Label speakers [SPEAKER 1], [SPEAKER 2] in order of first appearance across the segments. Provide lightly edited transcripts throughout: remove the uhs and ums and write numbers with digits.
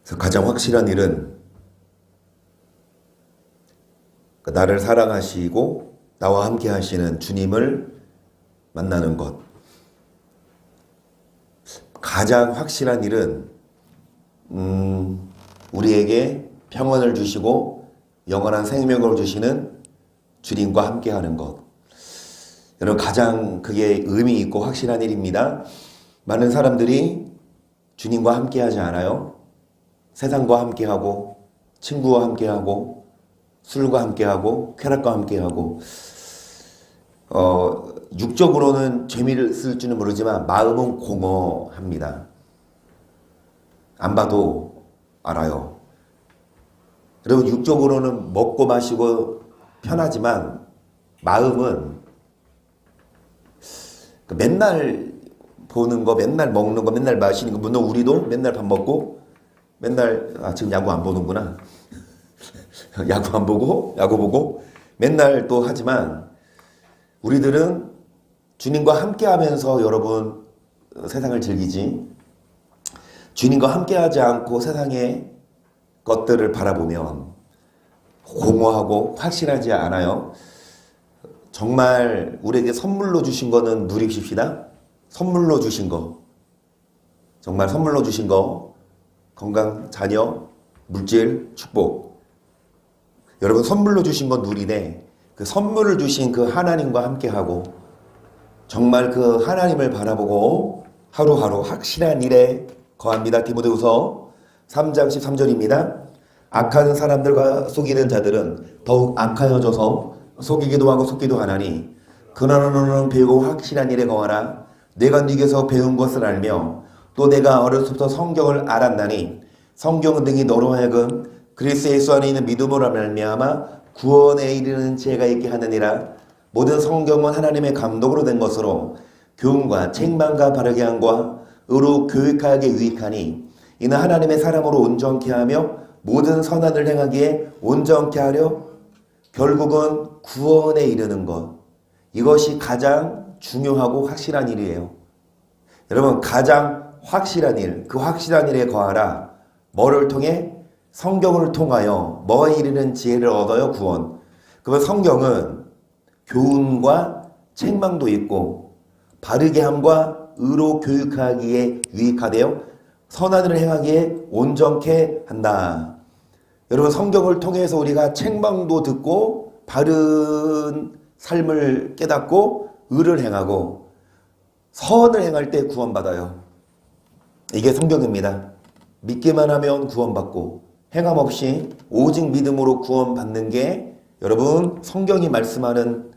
[SPEAKER 1] 그래서 가장 확실한 일은 나를 사랑하시고 나와 함께 하시는 주님을 만나는 것. 가장 확실한 일은 우리에게 평안을 주시고 영원한 생명을 주시는 주님과 함께 하는 것. 여러분, 가장 그게 의미 있고 확실한 일입니다. 많은 사람들이 주님과 함께 하지 않아요. 세상과 함께 하고, 친구와 함께 하고, 술과 함께 하고, 쾌락과 함께 하고, 육적으로는 재미를 쓸지는 모르지만 마음은 공허합니다. 안 봐도 알아요. 그리고 육적으로는 먹고 마시고 편하지만 마음은 맨날 보는 거, 맨날 먹는 거, 맨날 마시는 거. 물론 우리도 맨날 밥 먹고 맨날 지금 야구 안 보는구나. 야구 안 보고 야구 보고 맨날 또 하지만 우리들은 주님과 함께 하면서 여러분 세상을 즐기지, 주님과 함께 하지 않고 세상의 것들을 바라보면 공허하고 확실하지 않아요. 정말 우리에게 선물로 주신 거는 누리십시다. 선물로 주신 거, 정말 선물로 주신 거, 건강, 자녀, 물질, 축복. 여러분 선물로 주신 거 누리되 그 선물을 주신 그 하나님과 함께하고 정말 그 하나님을 바라보고 하루하루 확실한 일에 거합니다. 디모데후서 3장 13절입니다. 악한 사람들과 속이는 자들은 더욱 악하여져서 속이기도 하고 속기도 하나니 그러나 너는 배우고 확실한 일에 거하라. 내가 네게서 배운 것을 알며 또 내가 어려서부터 성경을 알았나니 성경은 등이 너로 하여금 그리스도 예수 안에 있는 믿음으로 말미암아 구원에 이르는 지혜가 있게 하느니라. 모든 성경은 하나님의 감독으로 된 것으로 교훈과 책망과 바르게 함과 의로 교육하게 유익하니 이는 하나님의 사람으로 온전케 하며 모든 선한을 행하기에 온전케 하려 결국은 구원에 이르는 것. 이것이 가장 중요하고 확실한 일이에요. 여러분, 가장 확실한 일, 그 확실한 일에 거하라. 뭐를 통해? 성경을 통하여 뭐에 이르는 지혜를 얻어요? 구원. 그러면 성경은 교훈과 책망도 있고 바르게 함과 의로 교육하기에 유익하되어 선한을 행하기에 온전케 한다. 여러분, 성경을 통해서 우리가 책망도 듣고 바른 삶을 깨닫고 의를 행하고 선을 행할 때 구원받아요. 이게 성경입니다. 믿기만 하면 구원받고 행함 없이 오직 믿음으로 구원받는 게 여러분 성경이 말씀하는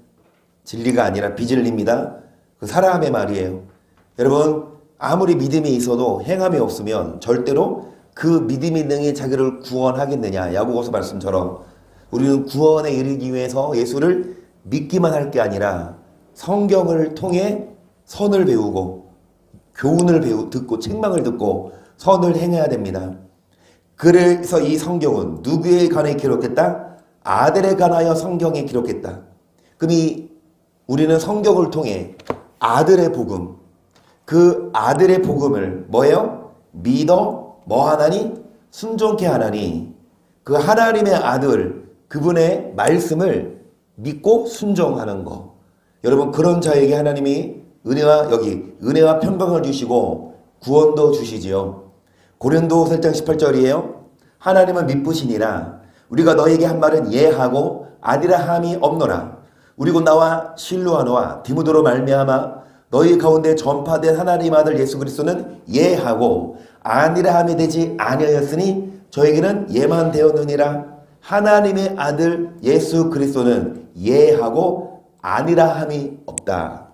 [SPEAKER 1] 진리가 아니라 비진리입니다. 그 사람의 말이에요. 여러분, 아무리 믿음이 있어도 행함이 없으면 절대로 그 믿음이 능히 자기를 구원하겠느냐. 야고보서 말씀처럼 우리는 구원에 이르기 위해서 예수를 믿기만 할 게 아니라 성경을 통해 선을 배우고 교훈을 듣고 책망을 듣고 선을 행해야 됩니다. 그래서 이 성경은 누구에 관해 기록했다? 아들에 관하여 성경에 기록했다. 그럼 우리는 성경을 통해 아들의 복음, 그 아들의 복음을 뭐예요? 믿어 뭐 하나니? 순종케 하나니. 그 하나님의 아들, 그분의 말씀을 믿고 순종하는 거. 여러분, 그런 자에게 하나님이 은혜와 평강을 주시고 구원도 주시지요. 고린도서 1장 18절이에요. 하나님은 미쁘시니라. 우리가 너에게 한 말은 예하고 아니라 함이 없노라. 우리 곧 나와 실로아노와 디모데로 말미암아 너희 가운데 전파된 하나님 아들 예수 그리스도는 예하고 아니라 함이 되지 아니하였으니 저에게는 예만 되었느니라. 하나님의 아들 예수 그리스도는 예하고 아니라 함이 없다.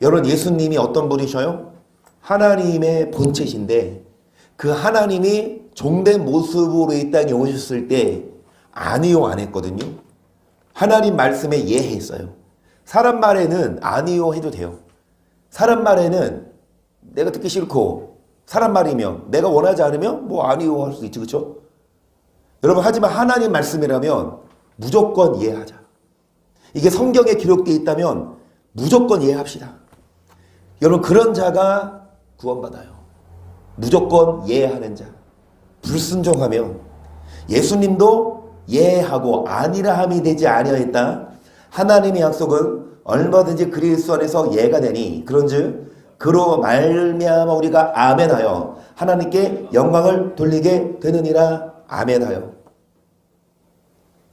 [SPEAKER 1] 여러분, 예수님이 어떤 분이셔요? 하나님의 본체신데 그 하나님이 종된 모습으로 이 땅에 오셨을 때 아니요 안 했거든요. 하나님 말씀에 예했어요. 사람 말에는 아니요 해도 돼요. 사람 말에는 내가 듣기 싫고 사람 말이면 내가 원하지 않으면 뭐 아니요 할 수 있지, 그렇죠? 여러분, 하지만 하나님 말씀이라면 무조건 이해하자. 이게 성경에 기록되어 있다면 무조건 이해합시다. 여러분, 그런 자가 구원받아요. 무조건 이해하는 자. 불순종하며 예수님도 예하고 아니라 함이 되지 아니하였다. 하나님의 약속은 얼마든지 그리스도 안에서 예가 되니 그런즉 그로 말미암아 우리가 아멘하여 하나님께 영광을 돌리게 되느니라. 아멘하여.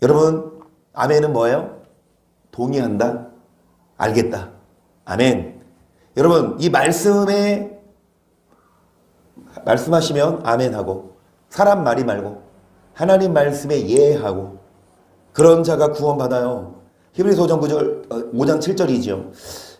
[SPEAKER 1] 여러분, 아멘은 뭐예요? 동의한다, 알겠다. 아멘. 여러분, 이 말씀에 말씀하시면 아멘하고, 사람 말이 말고 하나님 말씀에 예하고, 그런 자가 구원받아요. 히브리서 5장 7절이죠.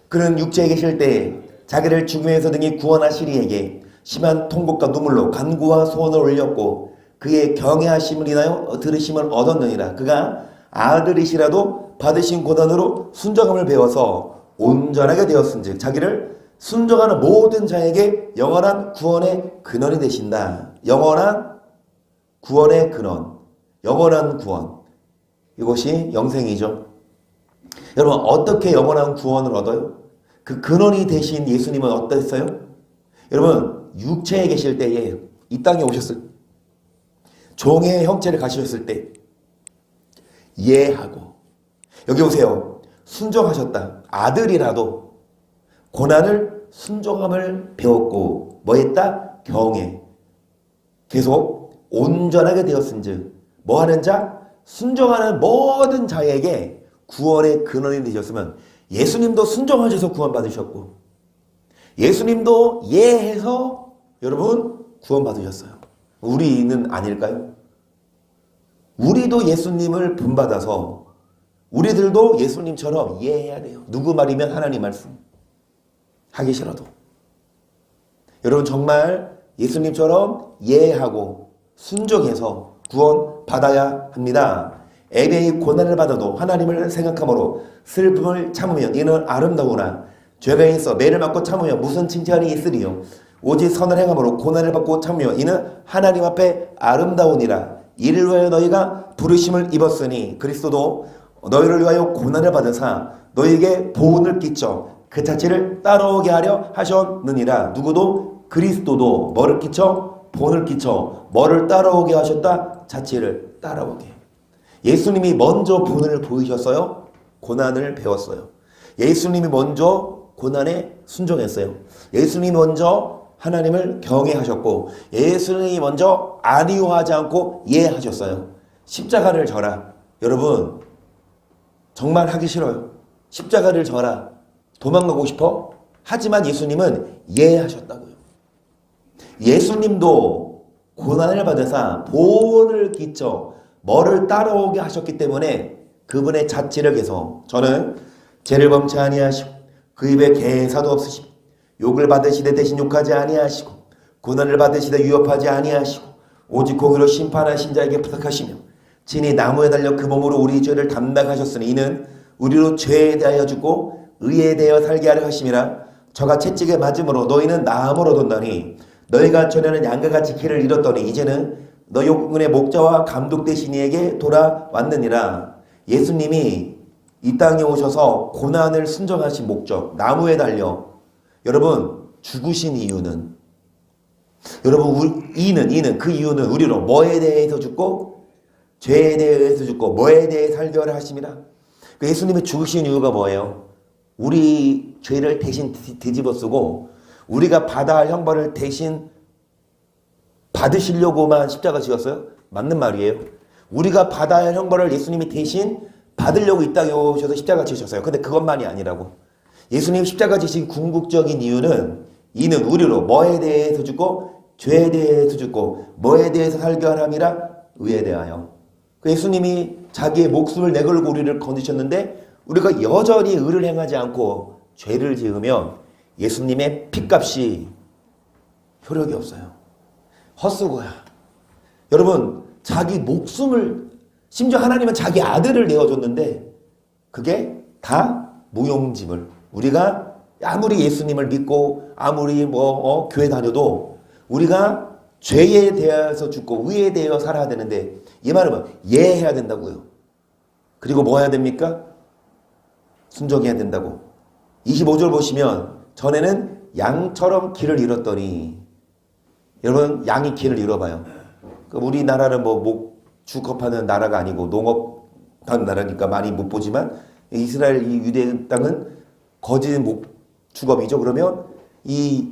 [SPEAKER 1] 그는 육체에 계실 때 자기를 죽음에서 등이 구원하시리에게 심한 통곡과 눈물로 간구와 소원을 올렸고 그의 경외하심을 인하여 들으심을 얻었느니라. 그가 아들이시라도 받으신 고난으로 순종함을 배워서 온전하게 되었은즉 자기를 순종하는 모든 자에게 영원한 구원의 근원이 되신다. 영원한 구원의 근원, 영원한 구원. 이것이 영생이죠. 여러분, 어떻게 영원한 구원을 얻어요? 그 근원이 되신 예수님은 어땠어요? 여러분, 육체에 계실 때에 이 땅에 오셨을 때, 종의 형체를 가지셨을 때 예하고, 여기 보세요. 순종하셨다. 아들이라도 고난을 순종함을 배웠고 뭐 했다? 경외. 계속 온전하게 되었은즉 뭐 하는 자? 순종하는 모든 자에게 구원의 근원이 되셨으면 예수님도 순종하셔서 구원받으셨고 예수님도 예해서 여러분 구원받으셨어요. 우리는 아닐까요? 우리도 예수님을 본받아서 우리들도 예수님처럼 예해야 돼요. 누구 말이면 하나님 말씀 하기 싫어도. 여러분, 정말 예수님처럼 예하고 순종해서 구원받아야 합니다. 애매히 고난을 받아도 하나님을 생각함으로 슬픔을 참으면 이는 아름다우나 죄가 있어 매를 맞고 참으면 무슨 칭찬이 있으리요. 오직 선을 행함으로 고난을 받고 참으면 이는 하나님 앞에 아름다우니라. 이를 위하여 너희가 부르심을 입었으니 그리스도도 너희를 위하여 고난을 받으사 너희에게 보응을 끼쳐 그 자체를 따라오게 하려 하셨느니라. 누구도 그리스도도 뭐를 끼쳐? 본을 끼쳐 뭐를 따라오게 하셨다? 자체를 따라오게. 예수님이 먼저 본을 보이셨어요. 고난을 배웠어요. 예수님이 먼저 고난에 순종했어요. 예수님이 먼저 하나님을 경외하셨고 예수님이 먼저 아니오하지 않고 예하셨어요. 십자가를 져라. 여러분, 정말 하기 싫어요. 십자가를 져라. 도망가고 싶어? 하지만 예수님은 예하셨다고요. 예수님도 고난을 받으사 보응을 끼쳐 뭐를 따라오게 하셨기 때문에 그분의 자치를 계속 저는 죄를 범치 아니하시고 그 입에 개사도 없으시고 욕을 받으시되 대신 욕하지 아니하시고 고난을 받으시되 위협하지 아니하시고 오직 공의로 심판하신 자에게 부탁하시며 친히 나무에 달려 그 몸으로 우리 죄를 담당하셨으니 이는 우리로 죄에 대하여 죽고 의에 대하여 살게 하려 하심이라. 저가 채찍에 맞음으로 너희는 나음을 얻었나니 너희가 전에는 양과 같이 길을 잃었더니 이제는 너희 육군의 목자와 감독 되신 이에게 돌아왔느니라. 예수님이 이 땅에 오셔서 고난을 순종하신 목적, 나무에 달려 여러분 죽으신 이유는 여러분 이는 그 이유는 우리로 뭐에 대해서 죽고 죄에 대해서 죽고 뭐에 대해 살게 하려 하심이라. 예수님이 죽으신 이유가 뭐예요? 우리 죄를 대신 뒤집어 쓰고 우리가 받아야 할 형벌을 대신 받으시려고만 십자가 지었어요? 맞는 말이에요. 우리가 받아야 할 형벌을 예수님이 대신 받으려고 이 땅에 오셔서 십자가 지셨어요. 근데 그것만이 아니라고. 예수님 십자가 지신 궁극적인 이유는 이는 우리로 뭐에 대해서 죽고 죄에 대해서 죽고 뭐에 대해서 살게 하람이라. 의에 대하여. 예수님이 자기의 목숨을 내걸고 우리를 건지셨는데 우리가 여전히 의를 행하지 않고 죄를 지으면 예수님의 핏값이 효력이 없어요. 헛수고야. 여러분, 자기 목숨을, 심지어 하나님은 자기 아들을 내어줬는데 그게 다 무용지물. 우리가 아무리 예수님을 믿고 아무리 교회 다녀도 우리가 죄에 대해서 죽고 의에 대해 살아야 되는데 이 말은 예해야 된다고요. 그리고 뭐 해야 됩니까? 순종해야 된다고. 25절 보시면 전에는 양처럼 길을 잃었더니 여러분, 양이 길을 잃어봐요. 우리나라는 뭐 주급하는 나라가 아니고 농업하는 나라니까 많이 못 보지만 이스라엘 이 유대 땅은 거짓 주겁이죠. 그러면 이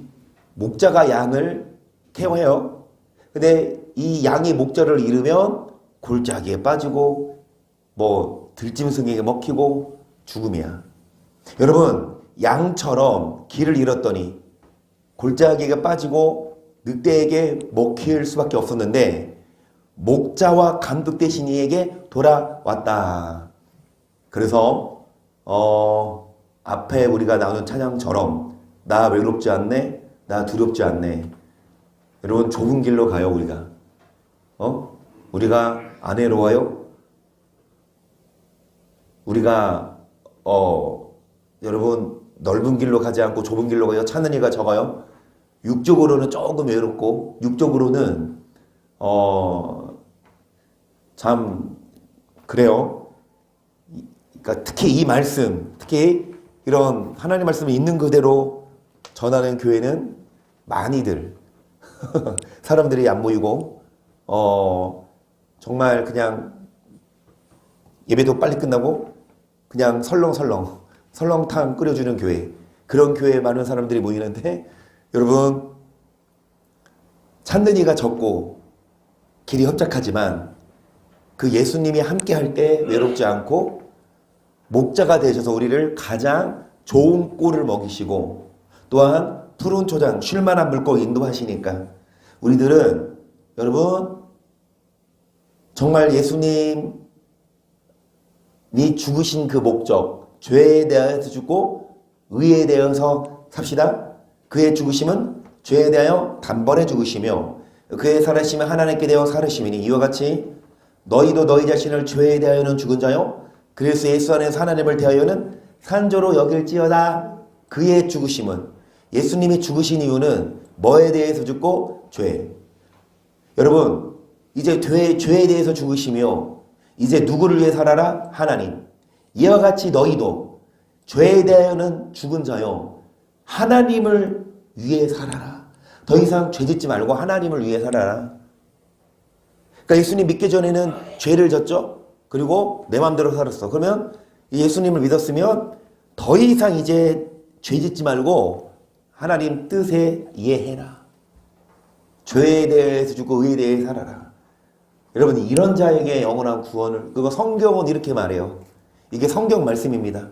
[SPEAKER 1] 목자가 양을 케어해요. 근데 이 양이 목자를 잃으면 골짜기에 빠지고 뭐 들짐승에게 먹히고 죽음이야. 여러분 양처럼 길을 잃었더니 골짜기에 빠지고 늑대에게 먹힐 수밖에 없었는데 목자와 감독 되신 이에게 돌아왔다. 그래서 앞에 우리가 나오는 찬양처럼 나 외롭지 않네, 나 두렵지 않네. 여러분 좁은 길로 가요 우리가. 우리가 안 외로워요? 우리가 여러분 넓은 길로 가지 않고 좁은 길로 가요? 찾는 이가 적어요? 육적으로는 조금 외롭고 육적으로는 참 그래요. 그러니까 특히 이 말씀, 특히 이런 하나님 말씀을 있는 그대로 전하는 교회는 많이들 사람들이 안 모이고 정말 그냥 예배도 빨리 끝나고 그냥 설렁탕 끓여주는 교회, 그런 교회에 많은 사람들이 모이는데 여러분 찾는 이가 적고 길이 협착하지만 그 예수님이 함께 할 때 외롭지 않고 목자가 되셔서 우리를 가장 좋은 꼴을 먹이시고 또한 푸른 초장 쉴만한 물고기 인도하시니까 우리들은 여러분 정말 예수님이 죽으신 그 목적, 죄에 대해서 죽고 의에 대해서 삽시다. 그의 죽으심은 죄에 대하여 단번에 죽으시며 그의 살으심은 하나님께 대하여 살으심이니 이와 같이 너희도 너희 자신을 죄에 대하여는 죽은 자요 그래서 예수 안에서 하나님을 대하여는 산조로 여길지어다. 그의 죽으심은 예수님이 죽으신 이유는 뭐에 대해서 죽고? 죄. 여러분 이제 죄에 대해서 죽으시며 이제 누구를 위해 살아라? 하나님. 이와 같이 너희도 죄에 대하여는 죽은 자요 하나님을 위해 살아라. 더 이상 죄 짓지 말고 하나님을 위해 살아라. 그러니까 예수님 믿기 전에는 죄를 졌죠. 그리고 내 마음대로 살았어. 그러면 예수님을 믿었으면 더 이상 이제 죄 짓지 말고 하나님 뜻에 이해해라. 죄에 대해서 죽고 의에 대해 살아라. 여러분 이런 자에게 영원한 구원을, 그거 성경은 이렇게 말해요. 이게 성경 말씀입니다.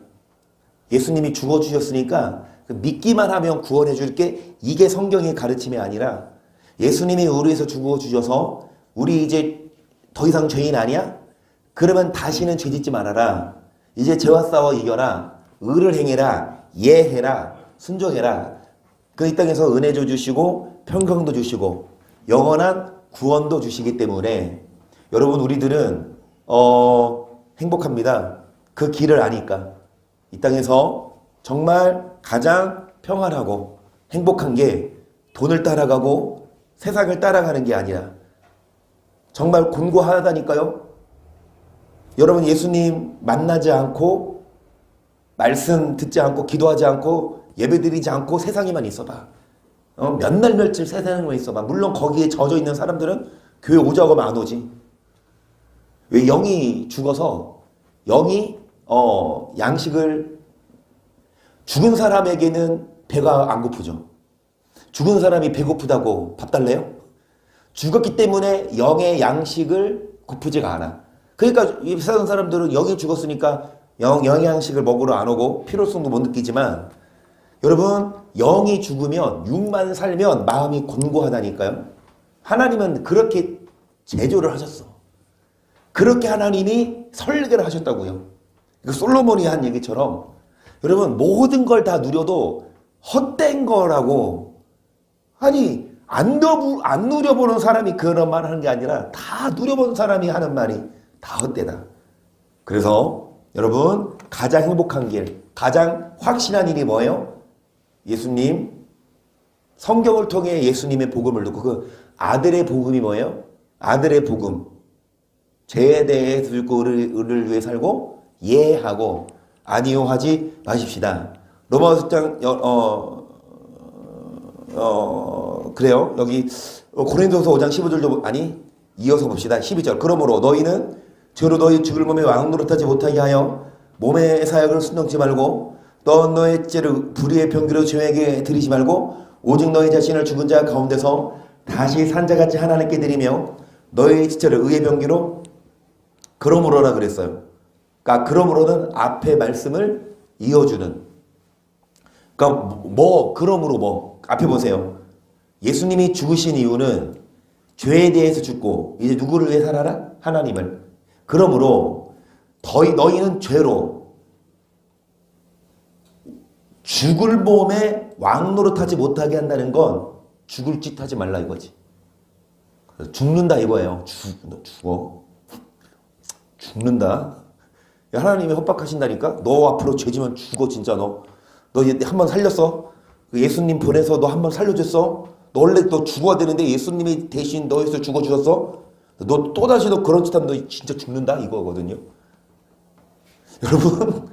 [SPEAKER 1] 예수님이 죽어주셨으니까 믿기만 하면 구원해 줄게, 이게 성경의 가르침이 아니라 예수님이 우리 위해서 죽어주셔서 우리 이제 더 이상 죄인 아니야? 그러면 다시는 죄 짓지 말아라. 이제 죄와 싸워 이겨라. 의를 행해라. 예해라. 순종해라. 그 이 땅에서 은혜도 주시고 평강도 주시고 영원한 구원도 주시기 때문에 여러분 우리들은 행복합니다. 그 길을 아니까. 이 땅에서 정말 가장 평안하고 행복한 게 돈을 따라가고 세상을 따라가는 게 아니라 정말 곤고하다니까요. 여러분 예수님 만나지 않고 말씀 듣지 않고 기도하지 않고 예배드리지 않고 세상에만 있어봐. 몇 날 며칠 세상에만 있어봐. 물론 거기에 젖어 있는 사람들은 교회 오자고 하면 안 오지. 왜? 영이 죽어서 영이 양식을 죽은 사람에게는 배가 안 고프죠. 죽은 사람이 배고프다고 밥 달래요? 죽었기 때문에 영의 양식을 고프지가 않아. 그러니까 이 세상 사람들은 영이 죽었으니까 영양식을 먹으러 안 오고 필요성도 못 느끼지만 여러분 영이 죽으면 육만 살면 마음이 곤고하다니까요. 하나님은 그렇게 제조를 하셨어. 그렇게 하나님이 설계를 하셨다고요. 솔로몬이 한 얘기처럼 여러분 모든 걸 다 누려도 헛된 거라고. 아니 안 누려보는 사람이 그런 말 하는 게 아니라 다 누려본 사람이 하는 말이 다 헛되다. 그래서 여러분 가장 행복한 길, 가장 확신한 일이 뭐예요? 예수님, 성경을 통해 예수님의 복음을 듣고 그 아들의 복음이 뭐예요? 아들의 복음. 죄에 대해서 듣고 의를 위해 살고 예하고 아니요 하지 마십시다. 로마서 10장 그래요. 여기 고린도서 5장 15절도 아니 이어서 봅시다. 12절. 그러므로 너희는 죄로 너희 죽을 몸에 왕 노릇하지 못하게 하여 몸의 사역을 순종치 말고 또 너의 죄를 불의의 병기로 죄에게 드리지 말고 오직 너희 자신을 죽은 자 가운데서 다시 산자같이 하나님께 드리며 너희 지체를 의의 병기로 그러므로라 그랬어요. 그러니까 그러므로는 앞에 말씀을 이어주는. 그러니까 그러므로 앞에 보세요. 예수님이 죽으신 이유는 죄에 대해서 죽고 이제 누구를 위해 살아라? 하나님을. 그러므로 너희는 죄로 죽을 몸에 왕노릇하지 못하게 한다는 건 죽을 짓 하지 말라 이거지. 죽는다 이거예요. 너 죽어. 죽는다. 하나님이 협박하신다니까. 너 앞으로 죄지면 죽어 진짜 너. 너 한 번 살렸어. 예수님 보내서 너 한 번 살려줬어. 너 원래 너 죽어야 되는데 예수님이 대신 너에서 죽어주셨어. 너 또다시 너 그런 짓 하면 너 진짜 죽는다 이거거든요. 여러분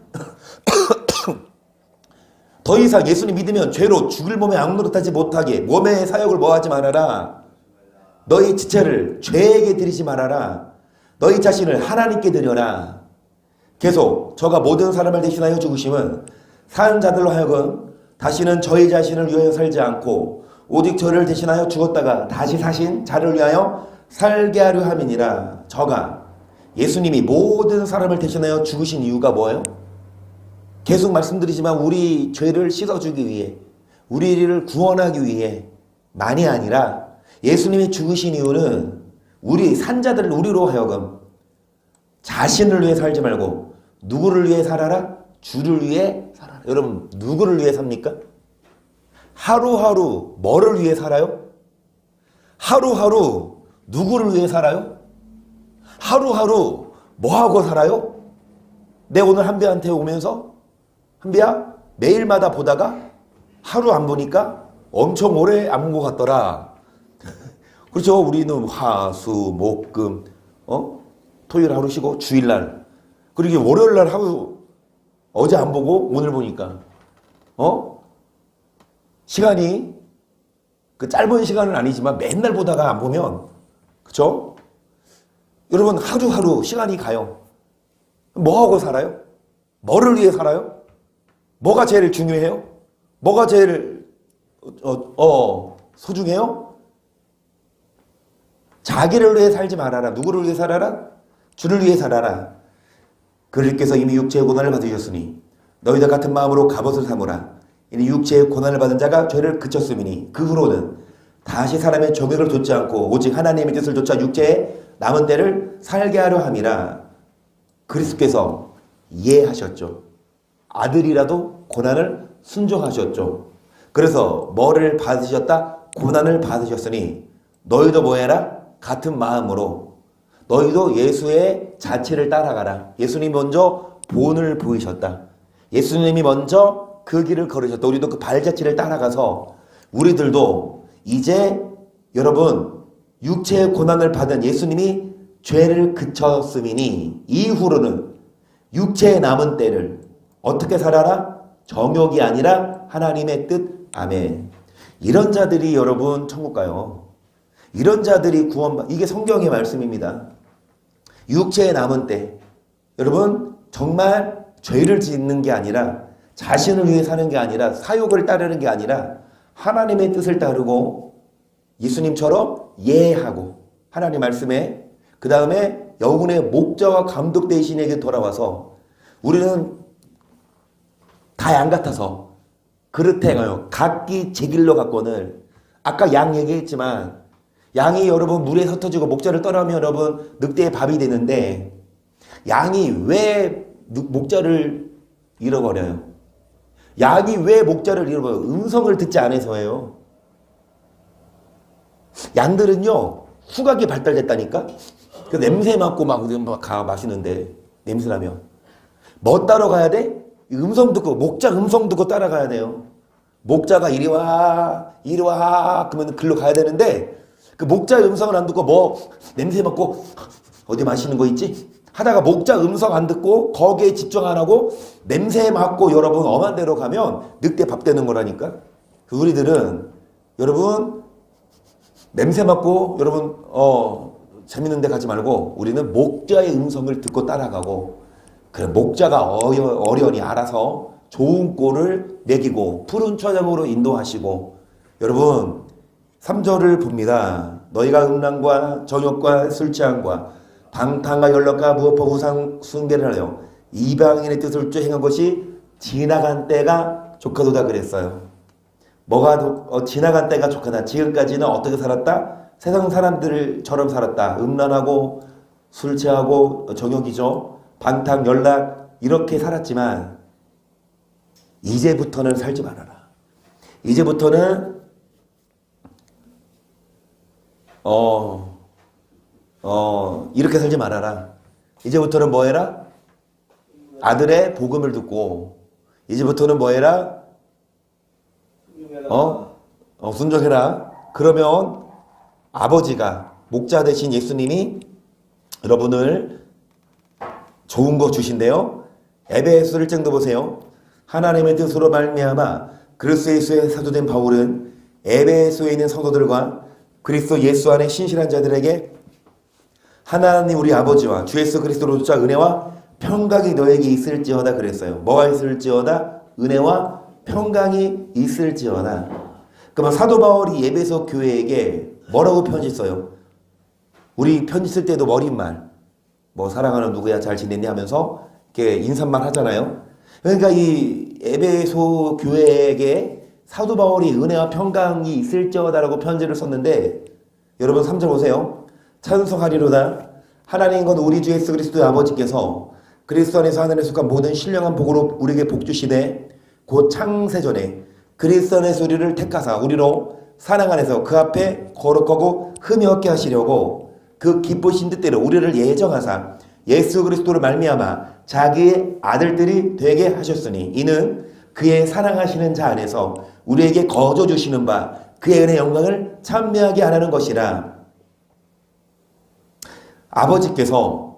[SPEAKER 1] 더 이상 예수님 믿으면 죄로 죽을 몸에 악노릇하지 못하게 몸의 사역을 뭐하지 말아라. 너희 지체를 죄에게 드리지 말아라. 너희 자신을 하나님께 드려라. 계속 저가 모든 사람을 대신하여 죽으심은 사는 자들로 하여금 다시는 저희 자신을 위하여 살지 않고 오직 저를 대신하여 죽었다가 다시 사신 자를 위하여 살게 하려 함이니라. 저가 예수님이 모든 사람을 대신하여 죽으신 이유가 뭐예요? 계속 말씀드리지만 우리 죄를 씻어주기 위해 우리를 구원하기 위해 만이 아니라 예수님이 죽으신 이유는 우리 산자들을 우리로 하여금 자신을 위해 살지 말고 누구를 위해 살아라? 주를 위해 살아라. 여러분 누구를 위해 삽니까? 하루하루 뭐를 위해 살아요? 하루하루 누구를 위해 살아요? 하루하루 뭐하고 살아요? 내 오늘 한비한테 오면서 한비야 매일마다 보다가 하루 안 보니까 엄청 오래 안 본 것 같더라. 그렇죠. 우리는 화, 수, 목, 금 토요일 하루 쉬고 주일날 그리고 월요일날 하루 어제 안 보고 오늘 보니까 시간이 그 짧은 시간은 아니지만 맨날 보다가 안 보면 그렇죠? 여러분 하루하루 시간이 가요. 뭐하고 살아요? 뭐를 위해 살아요? 뭐가 제일 중요해요? 뭐가 제일 소중해요? 자기를 위해 살지 말아라. 누구를 위해 살아라? 주를 위해 살아라. 그들께서 이미 육체의 고난을 받으셨으니 너희들 같은 마음으로 갑옷을 삼으라. 이는 육체의 고난을 받은 자가 죄를 그쳤음이니 그 후로는 다시 사람의 정욕을 좇지 않고 오직 하나님의 뜻을 좇아 육체의 남은 때를 살게 하려 함이라. 그리스도께서 이해하셨죠. 아들이라도 고난을 순종하셨죠. 그래서 뭐를 받으셨다? 고난을 받으셨으니 너희도 뭐해라? 같은 마음으로 너희도 예수의 자체를 따라가라. 예수님이 먼저 본을 보이셨다. 예수님이 먼저 그 길을 걸으셨다. 우리도 그 발자취를 따라가서 우리들도 이제 여러분 육체의 고난을 받은 예수님이 죄를 그쳤음이니 이후로는 육체의 남은 때를 어떻게 살아라? 정욕이 아니라 하나님의 뜻. 아멘. 이런 자들이 여러분 천국 가요. 이런 자들이 이게 성경의 말씀입니다. 육체의 남은 때 여러분 정말 죄를 짓는 게 아니라 자신을 위해 사는 게 아니라 사욕을 따르는 게 아니라 하나님의 뜻을 따르고 예수님처럼 예하고 하나님 말씀에 그 다음에 영혼의 목자와 감독 대신에게 돌아와서 우리는 다 양 같아서 그릇 행하여 각기 제 길로 갔거늘. 아까 양 얘기했지만 양이 여러분 물에 흩어지고 목자를 떠나면 여러분 늑대의 밥이 되는데 양이 왜 목자를 잃어버려요? 양이 왜 목자를 잃어버려요? 음성을 듣지 않아서예요. 양들은요 후각이 발달됐다니까. 그 냄새 맡고 막 마시는데 냄새 나면 뭐 따러 가야 돼? 음성 듣고 목자 음성 듣고 따라가야 돼요. 목자가 이리 와 그러면 글로 가야 되는데 그 목자의 음성을 안 듣고 뭐 냄새 맡고 어디 마시는 거 있지? 하다가 목자 음성 안 듣고 거기에 집중 안 하고 냄새 맡고 여러분 엄한 데로 가면 늑대 밥 되는 거라니까. 우리들은 여러분 냄새 맡고 여러분 재밌는 데 가지 말고 우리는 목자의 음성을 듣고 따라가고, 그래 목자가 어련히 알아서 좋은 꼴을 매기고 푸른 초장으로 인도하시고. 여러분 3절을 봅니다. 너희가 음란과 정욕과 술 취함과 방탕과 연락과 무엇과 우상 숭배를 하여 이방인의 뜻을 행한 것이 지나간 때가 족하도다 그랬어요. 뭐가 지나간 때가 족하다. 지금까지는 어떻게 살았다? 세상 사람들처럼 살았다. 음란하고 술 취하고 정욕이죠. 방탕 연락 이렇게 살았지만 이제부터는 살지 말아라. 이제부터는 이렇게 살지 말아라. 이제부터는 뭐 해라? 아들의 복음을 듣고, 이제부터는 뭐 해라? 순종해라. 그러면 아버지가, 목자 되신 예수님이 여러분을 좋은 거 주신대요. 에베소 1장도 보세요. 하나님의 뜻으로 말미암아 그리스도 예수의 사도된 바울은 에베소에 있는 성도들과 그리스도 예수 안에 신실한 자들에게 하나님 우리 아버지와 주 예수 그리스도로조차 은혜와 평강이 너에게 있을지어다 그랬어요. 뭐가 있을지어다? 은혜와 평강이 있을지어다. 그러면 사도 바울이 에베소 교회에게 뭐라고 편지 써요? 우리 편지 쓸 때도 머릿말, 뭐 사랑하는 누구야 잘 지냈니 하면서 이렇게 인사말 하잖아요. 그러니까 이 에베소 교회에게 사도 바울이 은혜와 평강이 있을지어다라고 편지를 썼는데, 여러분 3절 보세요. 찬송하리로다. 하나님 건 우리 주 예수 그리스도의 아버지께서 그리스도 안에서 하늘에 속한 모든 신령한 복으로 우리에게 복주시되 곧 창세전에 그리스도 안에서 우리를 택하사 우리로 사랑 안에서 그 앞에 거룩하고 흠이 없게 하시려고 그 기쁘신 뜻대로 우리를 예정하사 예수 그리스도를 말미암아 자기의 아들들이 되게 하셨으니 이는 그의 사랑하시는 자 안에서 우리에게 거저 주시는 바 그의 은혜 영광을 찬미하게 하라는 것이라. 아버지께서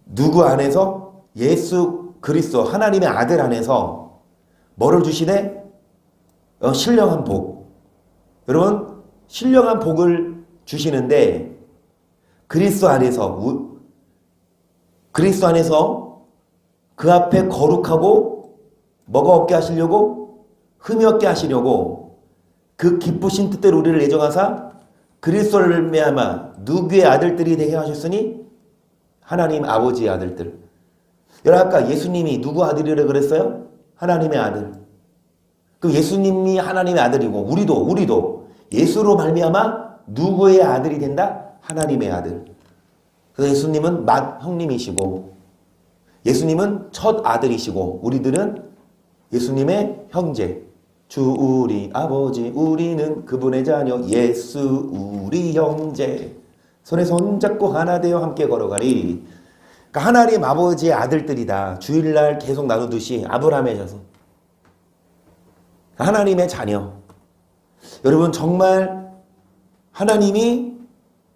[SPEAKER 1] 누구 안에서? 예수 그리스도 하나님의 아들 안에서 뭐를 주시네? 신령한 복. 여러분 신령한 복을 주시는데 그리스도 안에서 그 앞에 거룩하고 뭐가 없게 하시려고? 흠이 없게 하시려고 그 기쁘신 뜻대로 우리를 예정하사 그리스도를 말미암아 누구의 아들들이 되게 하셨으니 하나님 아버지의 아들들. 여러분 아까 예수님이 누구 아들이라고 그랬어요? 하나님의 아들. 그 예수님이 하나님의 아들이고 우리도 예수로 말미암아 누구의 아들이 된다? 하나님의 아들. 그래서 예수님은 형님이시고 예수님은 첫 아들이시고 우리들은 예수님의 형제. 주 우리 아버지 우리는 그분의 자녀 예수 우리 형제 손에 손잡고 하나 되어 함께 걸어가리. 그러니까 하나님 아버지의 아들들이다. 주일날 계속 나누듯이 아브라함의 자손, 하나님의 자녀. 여러분 정말 하나님이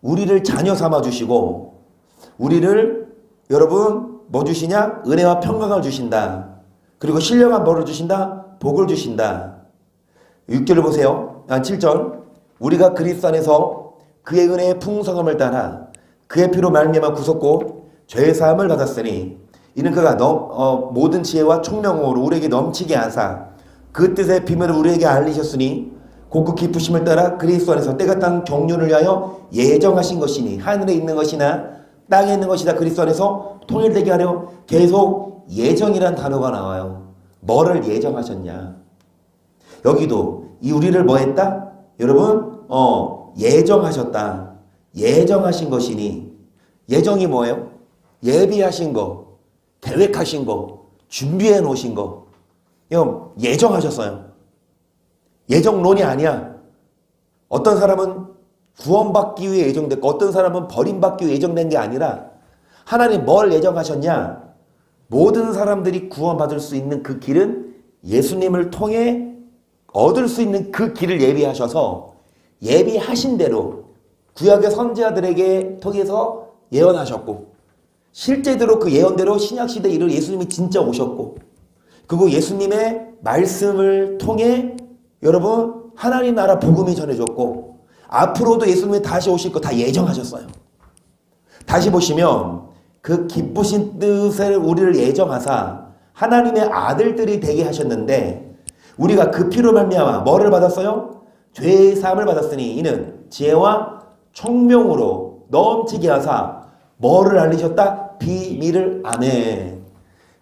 [SPEAKER 1] 우리를 자녀 삼아주시고 우리를 여러분 뭐 주시냐? 은혜와 평강을 주신다. 그리고 신령한 벌을 주신다. 복을 주신다. 6절을 보세요. 7절. 우리가 그리스도 안에서 그의 은혜의 풍성함을 따라 그의 피로 말미암아 구속고 죄의 사함을 받았으니 이는 그가 모든 지혜와 총명으로 우리에게 넘치게 하사 그 뜻의 비밀을 우리에게 알리셨으니 곧 그 기쁘심을 따라 그리스도 안에서 때가 땅 경륜을 위하여 예정하신 것이니 하늘에 있는 것이나 땅에 있는 것이다 그리스도 안에서 통일되게 하려 계속 예정이란 단어가 나와요. 뭐를 예정하셨냐? 여기도 이 우리를 뭐 했다? 여러분 예정하셨다. 예정하신 것이니 예정이 뭐예요? 예비하신 거, 계획하신 거, 준비해 놓으신 거. 이거 예정하셨어요. 예정론이 아니야. 어떤 사람은 구원받기 위해 예정됐고 어떤 사람은 버림받기 위해 예정된 게 아니라 하나님 뭘 예정하셨냐? 모든 사람들이 구원받을 수 있는 그 길은 예수님을 통해 얻을 수 있는 그 길을 예비하셔서 예비하신 대로 구약의 선지자들에게 통해서 예언하셨고 실제대로 그 예언대로 신약시대에 이르러 예수님이 진짜 오셨고 그리고 예수님의 말씀을 통해 여러분 하나님 나라 복음이 전해졌고 앞으로도 예수님이 다시 오실 거 다 예정하셨어요. 다시 보시면 그 기쁘신 뜻을 우리를 예정하사 하나님의 아들들이 되게 하셨는데 우리가 그 피로 말미암아 뭐를 받았어요? 죄의 사함을 받았으니 이는 지혜와 총명으로 넘치게 하사 뭐를 알리셨다? 비밀을. 아멘.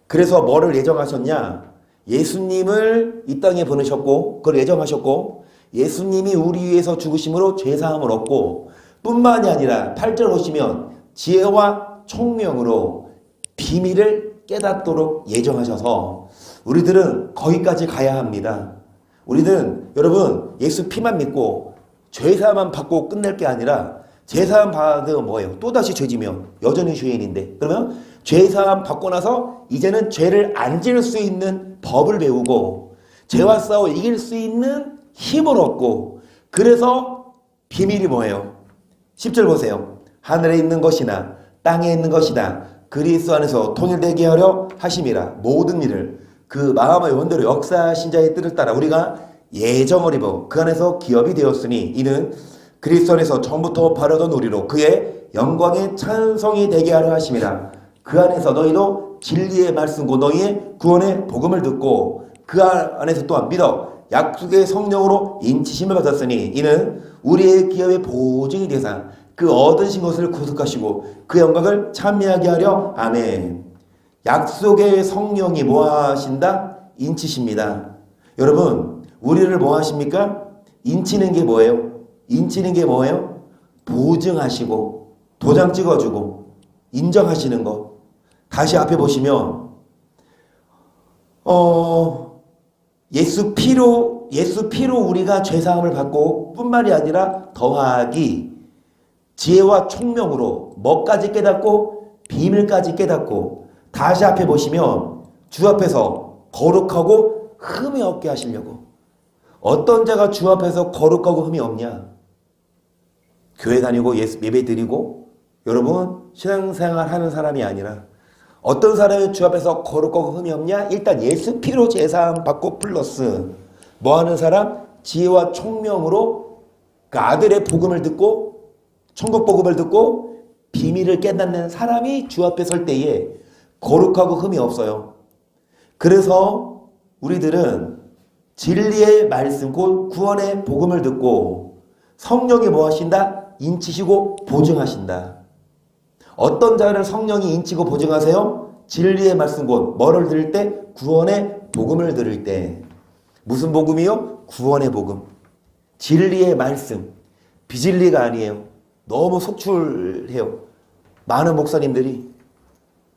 [SPEAKER 1] 그래서 뭐를 예정하셨냐? 예수님을 이 땅에 보내셨고 그걸 예정하셨고 예수님이 우리 위해서 죽으심으로 죄사함을 얻고 뿐만이 아니라 8절 보시면 지혜와 총명으로 비밀을 깨닫도록 예정하셔서 우리들은 거기까지 가야 합니다. 우리들은 여러분 예수 피만 믿고 죄사함만 받고 끝낼 게 아니라 죄사함 받으면 뭐예요? 또다시 죄지면 여전히 죄인인데 그러면 죄사함 받고 나서 이제는 죄를 안 지을 수 있는 법을 배우고 죄와 싸워 이길 수 있는 힘을 얻고 그래서 비밀이 뭐예요? 10절 보세요. 하늘에 있는 것이나 땅에 있는 것이나 그리스도 안에서 통일되게 하려 하심이라. 모든 일을 그 마음의 원대로 역사하신 자의 뜻을 따라 우리가 예정을 입어 그 안에서 기업이 되었으니 이는 그리스도 안에서 처음부터 바라던 우리로 그의 영광의 찬송이 되게 하려 하심이라. 그 안에서 너희도 진리의 말씀과 너희의 구원의 복음을 듣고 그 안에서 또한 믿어 약속의 성령으로 인치심을 받았으니 이는 우리의 기업의 보증이 되사 그 얻으신 것을 구속하시고 그 영광을 찬미하게 하려. 아멘. 약속의 성령이 뭐 하신다? 인치십니다. 여러분 우리를 뭐 하십니까? 인치는 게 뭐예요? 인치는 게 뭐예요? 보증하시고 도장 찍어주고 인정하시는 거. 다시 앞에 보시면 예수 피로 우리가 죄사함을 받고 뿐만이 아니라 더하기 지혜와 총명으로 뭐까지 깨닫고 비밀까지 깨닫고 다시 앞에 보시면 주 앞에서 거룩하고 흠이 없게 하시려고. 어떤 자가 주 앞에서 거룩하고 흠이 없냐? 교회 다니고 예배 드리고 여러분 신앙생활 하는 사람이 아니라 어떤 사람이 주 앞에서 거룩하고 흠이 없냐? 일단 예수 피로 제사함 받고 플러스 뭐 하는 사람? 지혜와 총명으로 그 아들의 복음을 듣고 천국 복음을 듣고 비밀을 깨닫는 사람이 주 앞에 설 때에 거룩하고 흠이 없어요. 그래서 우리들은 진리의 말씀 곧 구원의 복음을 듣고 성령이 뭐 하신다? 인치시고 보증하신다. 어떤 자를 성령이 인치고 보증하세요? 진리의 말씀 곧 뭐를 들을 때? 구원의 복음을 들을 때. 무슨 복음이요? 구원의 복음. 진리의 말씀. 비진리가 아니에요. 너무 속출해요. 많은 목사님들이.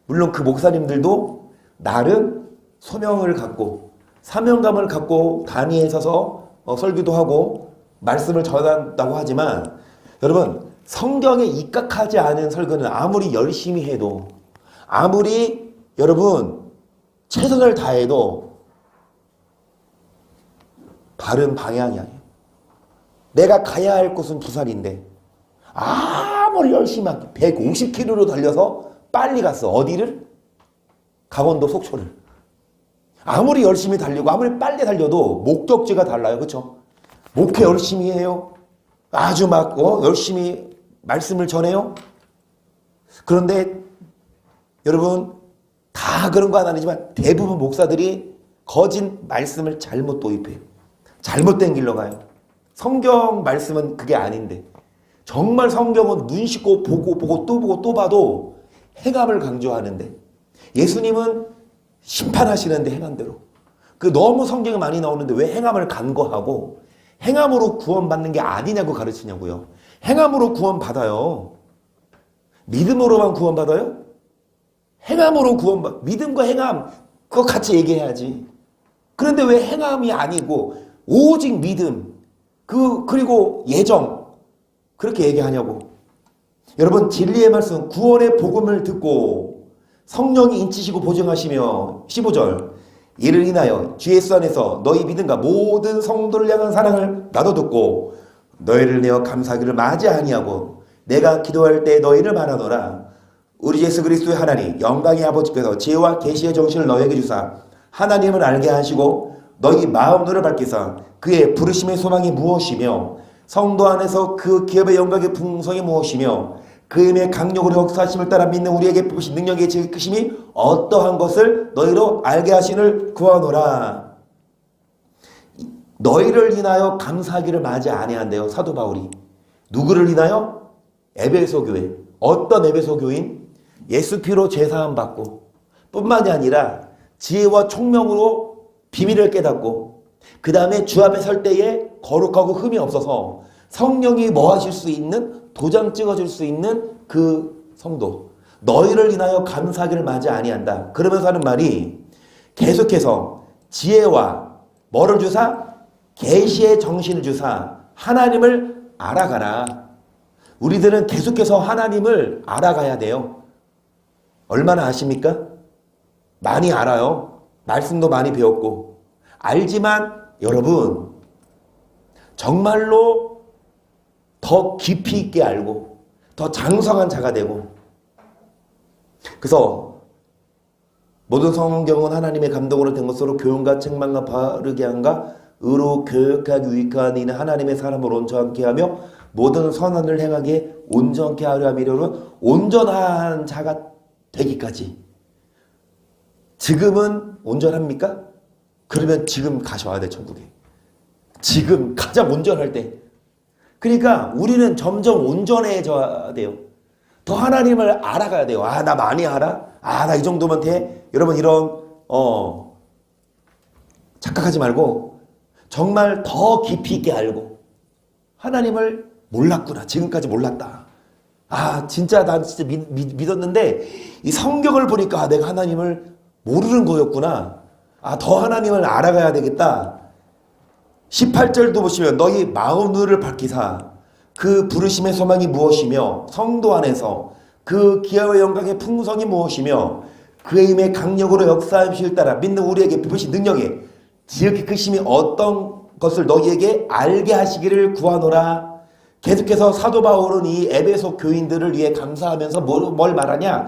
[SPEAKER 1] 물론 그 목사님들도 나름 소명을 갖고 사명감을 갖고 단위에 서서 설교도 하고 말씀을 전한다고 하지만 여러분 성경에 입각하지 않은 설교는 아무리 열심히 해도 아무리 여러분 최선을 다해도 바른 방향이 아니에요. 내가 가야 할 곳은 부산인데 아무리 열심히 150km로 달려서 빨리 갔어. 어디를? 강원도 속초를. 아무리 열심히 달리고 아무리 빨리 달려도 목적지가 달라요. 그렇죠? 목회 열심히 해요. 아주 막 열심히 말씀을 전해요. 그런데 여러분 다 그런 건 아니지만 대부분 목사들이 거짓 말씀을 잘못 도입해요. 잘못된 길로 가요. 성경 말씀은 그게 아닌데 정말 성경은 눈 씻고 보고 또 봐도 행함을 강조하는데 예수님은 심판하시는데 행함대로 그 너무 성경이 많이 나오는데 왜 행함을 간과하고 행함으로 구원받는 게 아니냐고 가르치냐고요. 행함으로 구원받아요. 믿음으로만 구원받아요? 행함으로 믿음과 행함 그거 같이 얘기해야지. 그런데 왜 행함이 아니고 오직 믿음 그리고 예정 그렇게 얘기하냐고. 여러분 진리의 말씀 구원의 복음을 듣고 성령이 인치시고 보증하시며 15절 이를 인하여 주 예수 안에서 너희 믿음과 모든 성도를 향한 사랑을 나도 듣고 너희를 내어 감사하기를 마지 아니하고 내가 기도할 때 너희를 바라노라. 우리 예수 그리스도의 하나님 영광의 아버지께서 지혜와 계시의 정신을 너희에게 주사 하나님을 알게 하시고 너희 마음들을 밝히사 그의 부르심의 소망이 무엇이며 성도 안에서 그 기업의 영광의 풍성이 무엇이며 그 힘의 강력으로 역사하심을 따라 믿는 우리에게 베푸신 능력의 크심이 어떠한 것을 너희로 알게 하시를 구하노라. 너희를 인하여 감사하기를 마지 아니한대요. 사도 바울이. 누구를 인하여? 에베소 교회. 어떤 에베소 교인? 예수 피로 죄사함 받고 뿐만이 아니라 지혜와 총명으로 비밀을 깨닫고 그 다음에 주 앞에 설 때에 거룩하고 흠이 없어서 성령이 뭐 하실 수 있는, 도장 찍어줄 수 있는 그 성도. 너희를 인하여 감사하기를 마지 아니한다. 그러면서 하는 말이 계속해서 지혜와 뭐를 주사? 계시의 정신을 주사 하나님을 알아가라. 우리들은 계속해서 하나님을 알아가야 돼요. 얼마나 아십니까? 많이 알아요. 말씀도 많이 배웠고. 알지만 여러분 정말로 더 깊이 있게 알고 더 장성한 자가 되고. 그래서 모든 성경은 하나님의 감동으로 된 것으로 교훈과 책망과 바르게 함과 의로 교육하기 유익한 이는 하나님의 사람을 온전케 하며 모든 선한을 행하게 온전케 하려 함이로는 온전한 자가 되기까지. 지금은 온전합니까? 그러면 지금 가셔야 돼, 천국에. 지금 가장 온전할 때. 그러니까 우리는 점점 온전해져야 돼요. 더 하나님을 알아가야 돼요. 아, 나 많이 알아? 아, 나 이 정도면 돼? 여러분 이런 착각하지 말고 정말 더 깊이 있게 알고 하나님을 몰랐구나. 지금까지 몰랐다. 아, 진짜 난 진짜 믿었는데 이 성경을 보니까 내가 하나님을 모르는 거였구나. 아, 더 하나님을 알아가야 되겠다. 18절도 보시면 너희 마음 눈을 밝히사 그 부르심의 소망이 무엇이며 성도 안에서 그 기아와 영광의 풍성이 무엇이며 그의 힘의 강력으로 역사하실 따라 믿는 우리에게 베푸신 능력에 지극히 크심이 어떤 것을 너희에게 알게 하시기를 구하노라. 계속해서 사도 바울은 이 에베소 교인들을 위해 감사하면서 뭘 말하냐?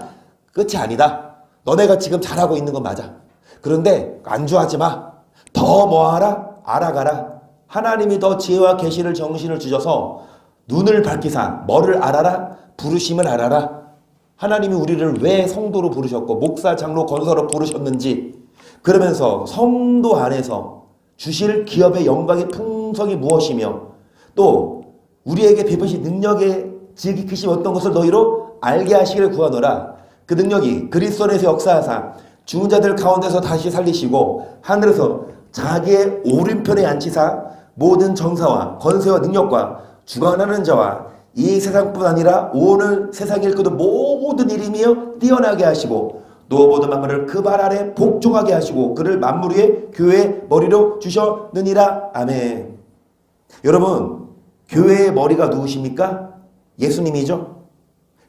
[SPEAKER 1] 끝이 아니다. 너네가 지금 잘하고 있는 건 맞아. 그런데 안주하지 마. 더 뭐하라? 알아가라. 하나님이 더 지혜와 계시를 정신을 주셔서 눈을 밝히사 뭐를 알아라? 부르심을 알아라. 하나님이 우리를 왜 성도로 부르셨고 목사, 장로, 권사로 부르셨는지, 그러면서 성도 안에서 주실 기업의 영광의 풍성이 무엇이며 또 우리에게 베푸신 능력의 지극히 크심 어떤 것을 너희로 알게 하시기를 구하노라. 그 능력이 그리스도 안에서 역사하사 죽은 자들 가운데서 다시 살리시고 하늘에서 자기의 오른편에 앉히사 모든 정사와 권세와 능력과 주관하는 자와 이 세상뿐 아니라 오는 세상에 일거든 모든 이름이여 뛰어나게 하시고 또 모든 만물을 그 발 아래 복종하게 하시고 그를 만물 위에 교회의 머리로 주셨느니라. 아멘. 여러분, 교회의 머리가 누구십니까? 예수님이죠.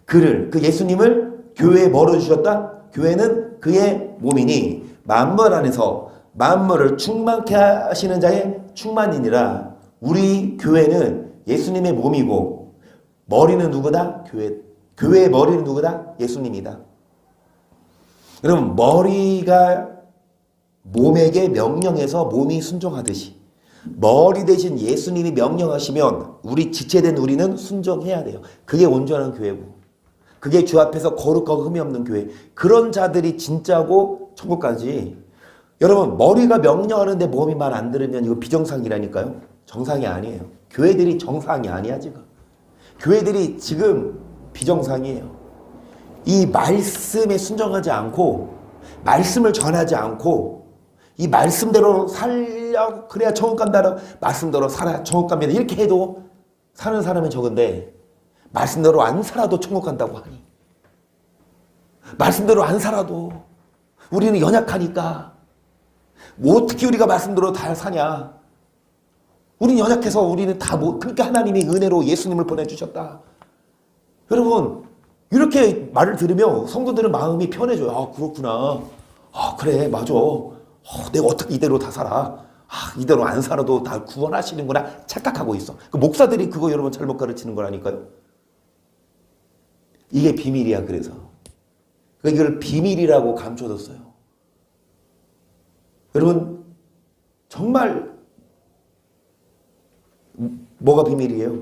[SPEAKER 1] 그 예수님을 교회에 뭐로 주셨다? 교회는 그의 몸이니 만물 안에서 만물을 충만케 하시는 자의 충만이니라. 우리 교회는 예수님의 몸이고 머리는 누구다? 교회의 머리는 누구다? 예수님이다. 여러분, 머리가 몸에게 명령해서 몸이 순종하듯이 머리 대신 예수님이 명령하시면 우리 지체된 우리는 순종해야 돼요. 그게 온전한 교회고 그게 주 앞에서 거룩하고 흠이 없는 교회. 그런 자들이 진짜고 천국 가지. 여러분, 머리가 명령하는데 몸이 말 안 들으면 이거 비정상이라니까요. 정상이 아니에요. 교회들이 정상이 아니야 지금. 교회들이 지금 비정상이에요. 이 말씀에 순종하지 않고 말씀을 전하지 않고 이 말씀대로 살려 그래야 천국 간다. 말씀대로 살아야 천국 갑니다. 이렇게 해도 사는 사람은 적은데 말씀대로 안 살아도 천국 간다고 하니. 말씀대로 안 살아도 우리는 연약하니까 뭐 어떻게 우리가 말씀대로 다 사냐. 우리는 연약해서 우리는 다 그러니까 하나님이 은혜로 예수님을 보내주셨다. 여러분, 이렇게 말을 들으면 성도들은 마음이 편해져요. 아, 그렇구나. 아, 그래, 맞아. 내가 어떻게 이대로 다 살아. 아, 이대로 안 살아도 다 구원하시는구나 착각하고 있어. 그 목사들이 그거 여러분 잘못 가르치는 거라니까요. 이게 비밀이야. 그래서 이걸 비밀이라고 감춰뒀어요. 여러분, 정말 뭐가 비밀이에요?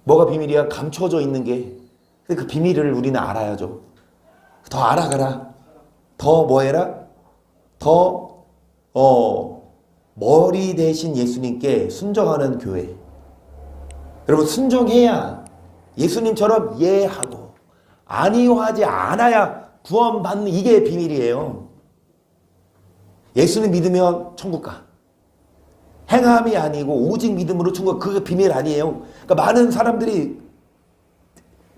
[SPEAKER 1] 뭐가 비밀이야? 감춰져 있는 게. 그 비밀을 우리는 알아야죠. 더 알아가라. 더 뭐 해라? 더 머리 대신 예수님께 순종하는 교회. 여러분 순종해야 예수님처럼 예하고 아니요하지 않아야 구원받는 이게 비밀이에요. 예수님 믿으면 천국 가. 행함이 아니고 오직 믿음으로 천국, 그게 비밀 아니에요. 그러니까 많은 사람들이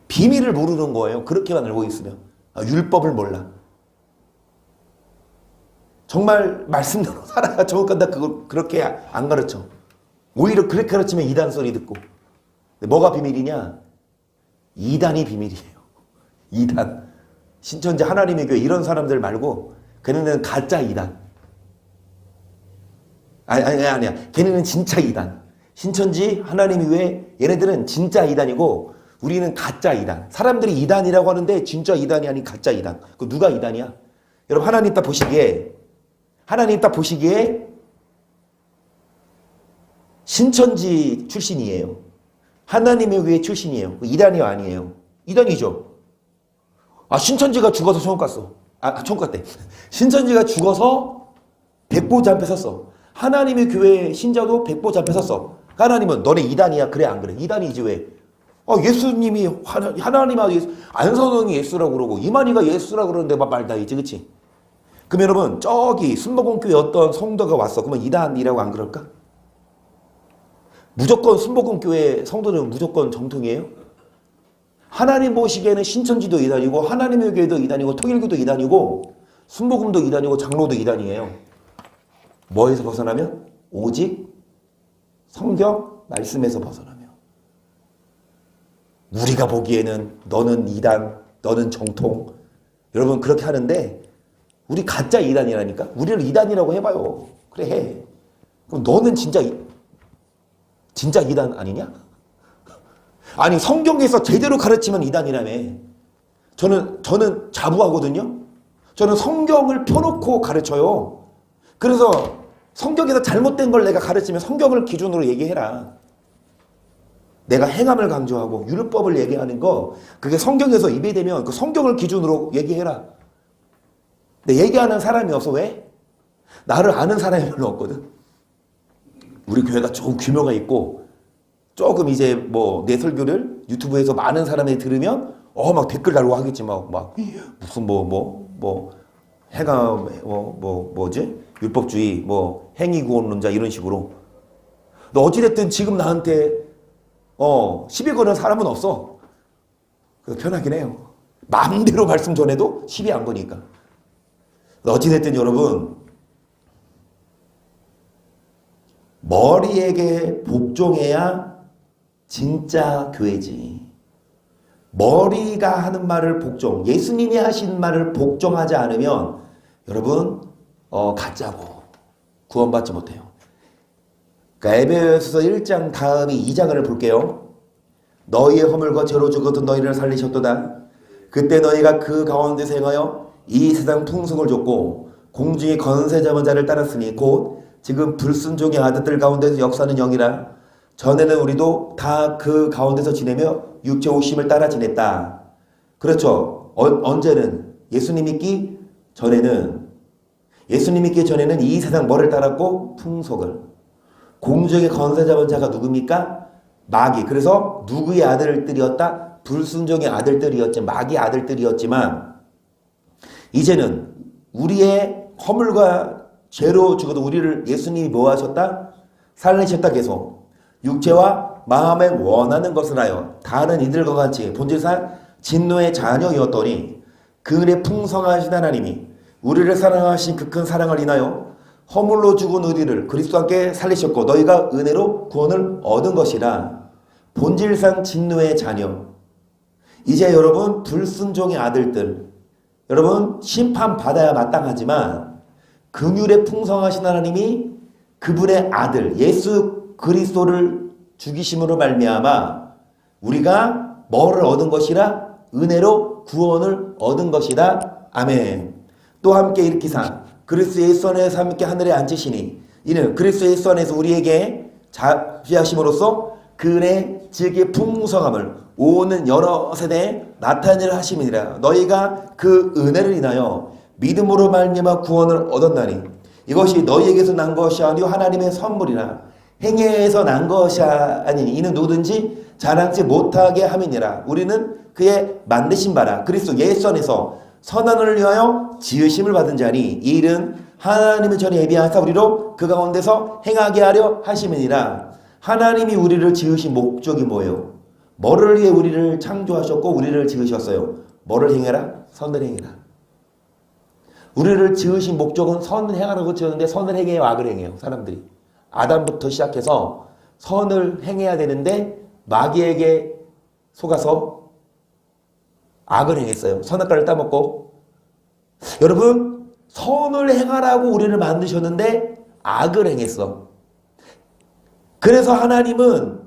[SPEAKER 1] 비밀을 모르는 거예요. 그렇게만 알고 있으면. 율법을 몰라. 정말 말씀대로 살아야 천국 간다. 그걸 그렇게 안 가르쳐. 오히려 그렇게 가르치면 이단 소리 듣고. 뭐가 비밀이냐? 이단이 비밀이에요. 이단. 신천지 하나님의 교회 이런 사람들 말고 걔네는 가짜 이단. 아니야. 걔네는 진짜 이단. 신천지 하나님의 교회 얘네들은 진짜 이단이고 우리는 가짜 이단. 사람들이 이단이라고 하는데 진짜 이단이 아닌 가짜 이단. 그 누가 이단이야? 여러분 하나님 딱 보시기에 신천지 출신이에요. 하나님의 교회 출신이에요. 이단이 아니에요. 이단이죠. 신천지가 죽어서 천국 갔어. 천국 갔대. 신천지가 죽어서 백보자 앞에 섰어. 하나님의 교회 신자도 백보자 앞에 섰어. 하나님은 너네 이단이야. 그래 안 그래? 이단이지 왜? 예수님이 하나님하고 예수, 안선홍이 예수라고 그러고 이만희가 예수라고 그러는데 말다 있지, 그치? 그럼 여러분 저기 순복음교회 어떤 성도가 왔어. 그러면 이단이라고 안 그럴까? 무조건 순복음교회 성도는 무조건 정통이에요? 하나님 보시기에는 신천지도 이단이고 하나님의 교회도 이단이고 통일교도 이단이고 순복음도 이단이고 장로도 이단이에요. 뭐에서 벗어나면? 오직 성경 말씀에서 벗어나면. 우리가 보기에는 너는 이단, 너는 정통. 여러분 그렇게 하는데 우리 가짜 이단이라니까. 우리를 이단이라고 해봐요. 그래 해. 그럼 너는 진짜 이단 아니냐? 아니 성경에서 제대로 가르치면 이단이라며. 저는 자부하거든요. 저는 성경을 펴놓고 가르쳐요. 그래서 성경에서 잘못된 걸 내가 가르치면 성경을 기준으로 얘기해라. 내가 행함을 강조하고 율법을 얘기하는 거 그게 성경에서 입에 대면 그 성경을 기준으로 얘기해라. 근데 얘기하는 사람이 없어. 왜? 나를 아는 사람이 별로 없거든. 우리 교회가 조금 규모가 있고 조금 이제 뭐 내 설교를 유튜브에서 많은 사람이 들으면 막 댓글 달고 하겠지. 막 무슨 행함 뭐지? 율법주의 행위구원론자 이런 식으로. 너 어찌됐든 지금 나한테 시비 거는 사람은 없어. 그래서 편하긴 해요. 마음대로 말씀 전해도 시비 안 거니까. 어찌됐든 여러분 머리에게 복종해야 진짜 교회지. 머리가 하는 말을 복종, 예수님이 하신 말을 복종하지 않으면 여러분 가짜고 구원받지 못해요. 그러니까 에베소서 1장 다음이 2장을 볼게요. 너희의 허물과 죄로 죽었던 너희를 살리셨도다. 그때 너희가 그 가운데서 행하여 이 세상 풍속을 줬고 공중의 권세 잡은 자를 따랐으니 곧 지금 불순종의 아들들 가운데서 역사하는 영이라. 전에는 우리도 다 그 가운데서 지내며 육체 오심을 따라 지냈다. 그렇죠. 언제는? 예수님 믿기 전에는 이 세상 뭐를 따랐고? 풍속을. 공중의 권세 잡은 자가 누굽니까? 마귀. 그래서 누구의 아들들이었다? 불순종의 아들들이었지, 마귀의 아들들이었지만 이제는 우리의 허물과 죄로 죽어도 우리를 예수님이 뭐 하셨다? 살리셨다. 계속 육체와 마음에 원하는 것을 하여 다른 이들과 같이 본질상 진노의 자녀이었더니 그 은혜 풍성하신 하나님이 우리를 사랑하신 그 큰 사랑을 인하여 허물로 죽은 우리를 그리스도와 함께 살리셨고 너희가 은혜로 구원을 얻은 것이라. 본질상 진노의 자녀. 이제 여러분 불순종의 아들들, 여러분 심판받아야 마땅하지만 긍휼에 풍성하신 하나님이 그분의 아들 예수 그리스도를 죽이심으로 말미암아 우리가 뭐를 얻은 것이라? 은혜로 구원을 얻은 것이다. 아멘. 또 함께 일으키사 그리스도 예수 안에서 함께 하늘에 앉으시니 이는 그리스도 예수 안에서 우리에게 자비하심으로써 그의 지극히 풍성함을 오는 여러 세대에 나타내려 하심이니라. 너희가 그 은혜를 인하여 믿음으로 말미암아 구원을 얻었나니 이것이 너희에게서 난 것이 아니요 하나님의 선물이라. 행위에서 난 것이 아니니 이는 누구든지 자랑치 못하게 함이니라. 우리는 그의 만드신 바라 그리스도 예수 안에서 선한을 위하여 지으심을 받은 자니 이 일은 하나님의 전에 예비하사 우리로 그 가운데서 행하게 하려 하심이니라. 하나님이 우리를 지으신 목적이 뭐예요? 뭐를 위해 우리를 창조하셨고 우리를 지으셨어요? 뭐를 행해라? 선을 행해라. 우리를 지으신 목적은 선을 행하라고 지었는데 선을 행해요? 악을 행해요? 사람들이. 아담부터 시작해서 선을 행해야 되는데 마귀에게 속아서 악을 행했어요. 선악과를 따먹고. 여러분, 선을 행하라고 우리를 만드셨는데 악을 행했어. 그래서 하나님은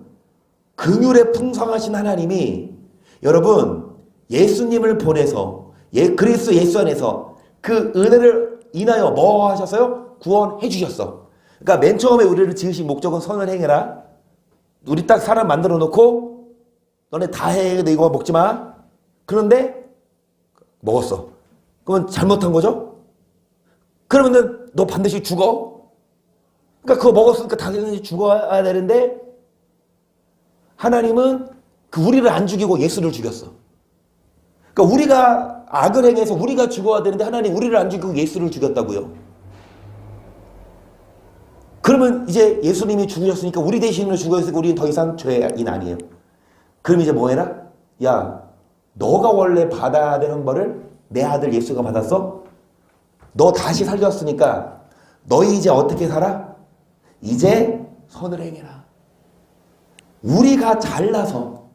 [SPEAKER 1] 긍휼에 풍성하신 하나님이 여러분 예수님을 보내서 그리스도 예수 안에서 그 은혜를 인하여 뭐 하셨어요? 구원해 주셨어. 그러니까 맨 처음에 우리를 지으신 목적은 선을 행해라. 우리 딱 사람 만들어 놓고 너네 다 해. 너 이거 먹지 마. 그런데 먹었어. 그러면 잘못한 거죠? 그러면은 너 반드시 죽어. 그러니까 그거 먹었으니까 당연히 죽어야 되는데 하나님은 그 우리를 안 죽이고 예수를 죽였어. 그러니까 우리가 악을 행해서 우리가 죽어야 되는데 하나님 우리를 안 죽이고 예수를 죽였다고요. 그러면 이제 예수님이 죽으셨으니까 우리 대신으로 죽어있으니까 우리는 더 이상 죄인 아니에요. 그럼 이제 뭐 해라? 야, 너가 원래 받아야 되는 거를 내 아들 예수가 받았어? 너 다시 살렸으니까 너희 이제 어떻게 살아? 이제 선을 행해라. 우리가 잘나서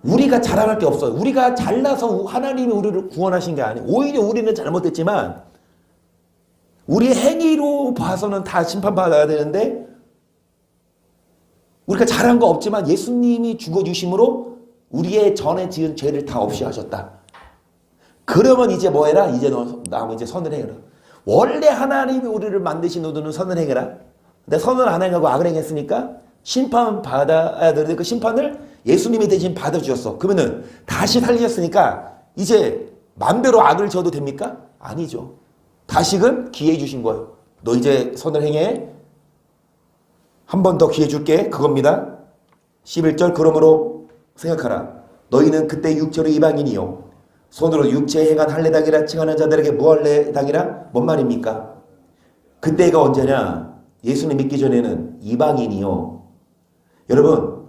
[SPEAKER 1] 우리가 자랑할 게 없어요. 우리가 잘나서 하나님이 우리를 구원하신 게 아니에요. 오히려 우리는 잘못했지만 우리의 행위로 봐서는 다 심판받아야 되는데 우리가 잘한 거 없지만 예수님이 죽어주심으로 우리의 전에 지은 죄를 다 없이 하셨다. 그러면 이제 뭐 해라? 이제 너 이제 선을 행해라. 원래 하나님이 우리를 만드신 우리는 선을 행해라. 근데 선을 안 행하고 악을 행했으니까 심판 받아야 되는데 그 심판을 예수님이 대신 받아주셨어. 그러면은 다시 살리셨으니까 이제 맘대로 악을 져도 됩니까? 아니죠. 다시금 기회 주신 거예요. 너 이제 선을 행해. 한 번 더 기회 줄게. 그겁니다. 11절 그러므로 생각하라. 너희는 그때 육체로 이방인이요 손으로 육체에 행한 할례당이라 칭하는 자들에게 무할례당이라 뭔 말입니까? 그때가 언제냐? 예수님 믿기 전에는 이방인이요. 여러분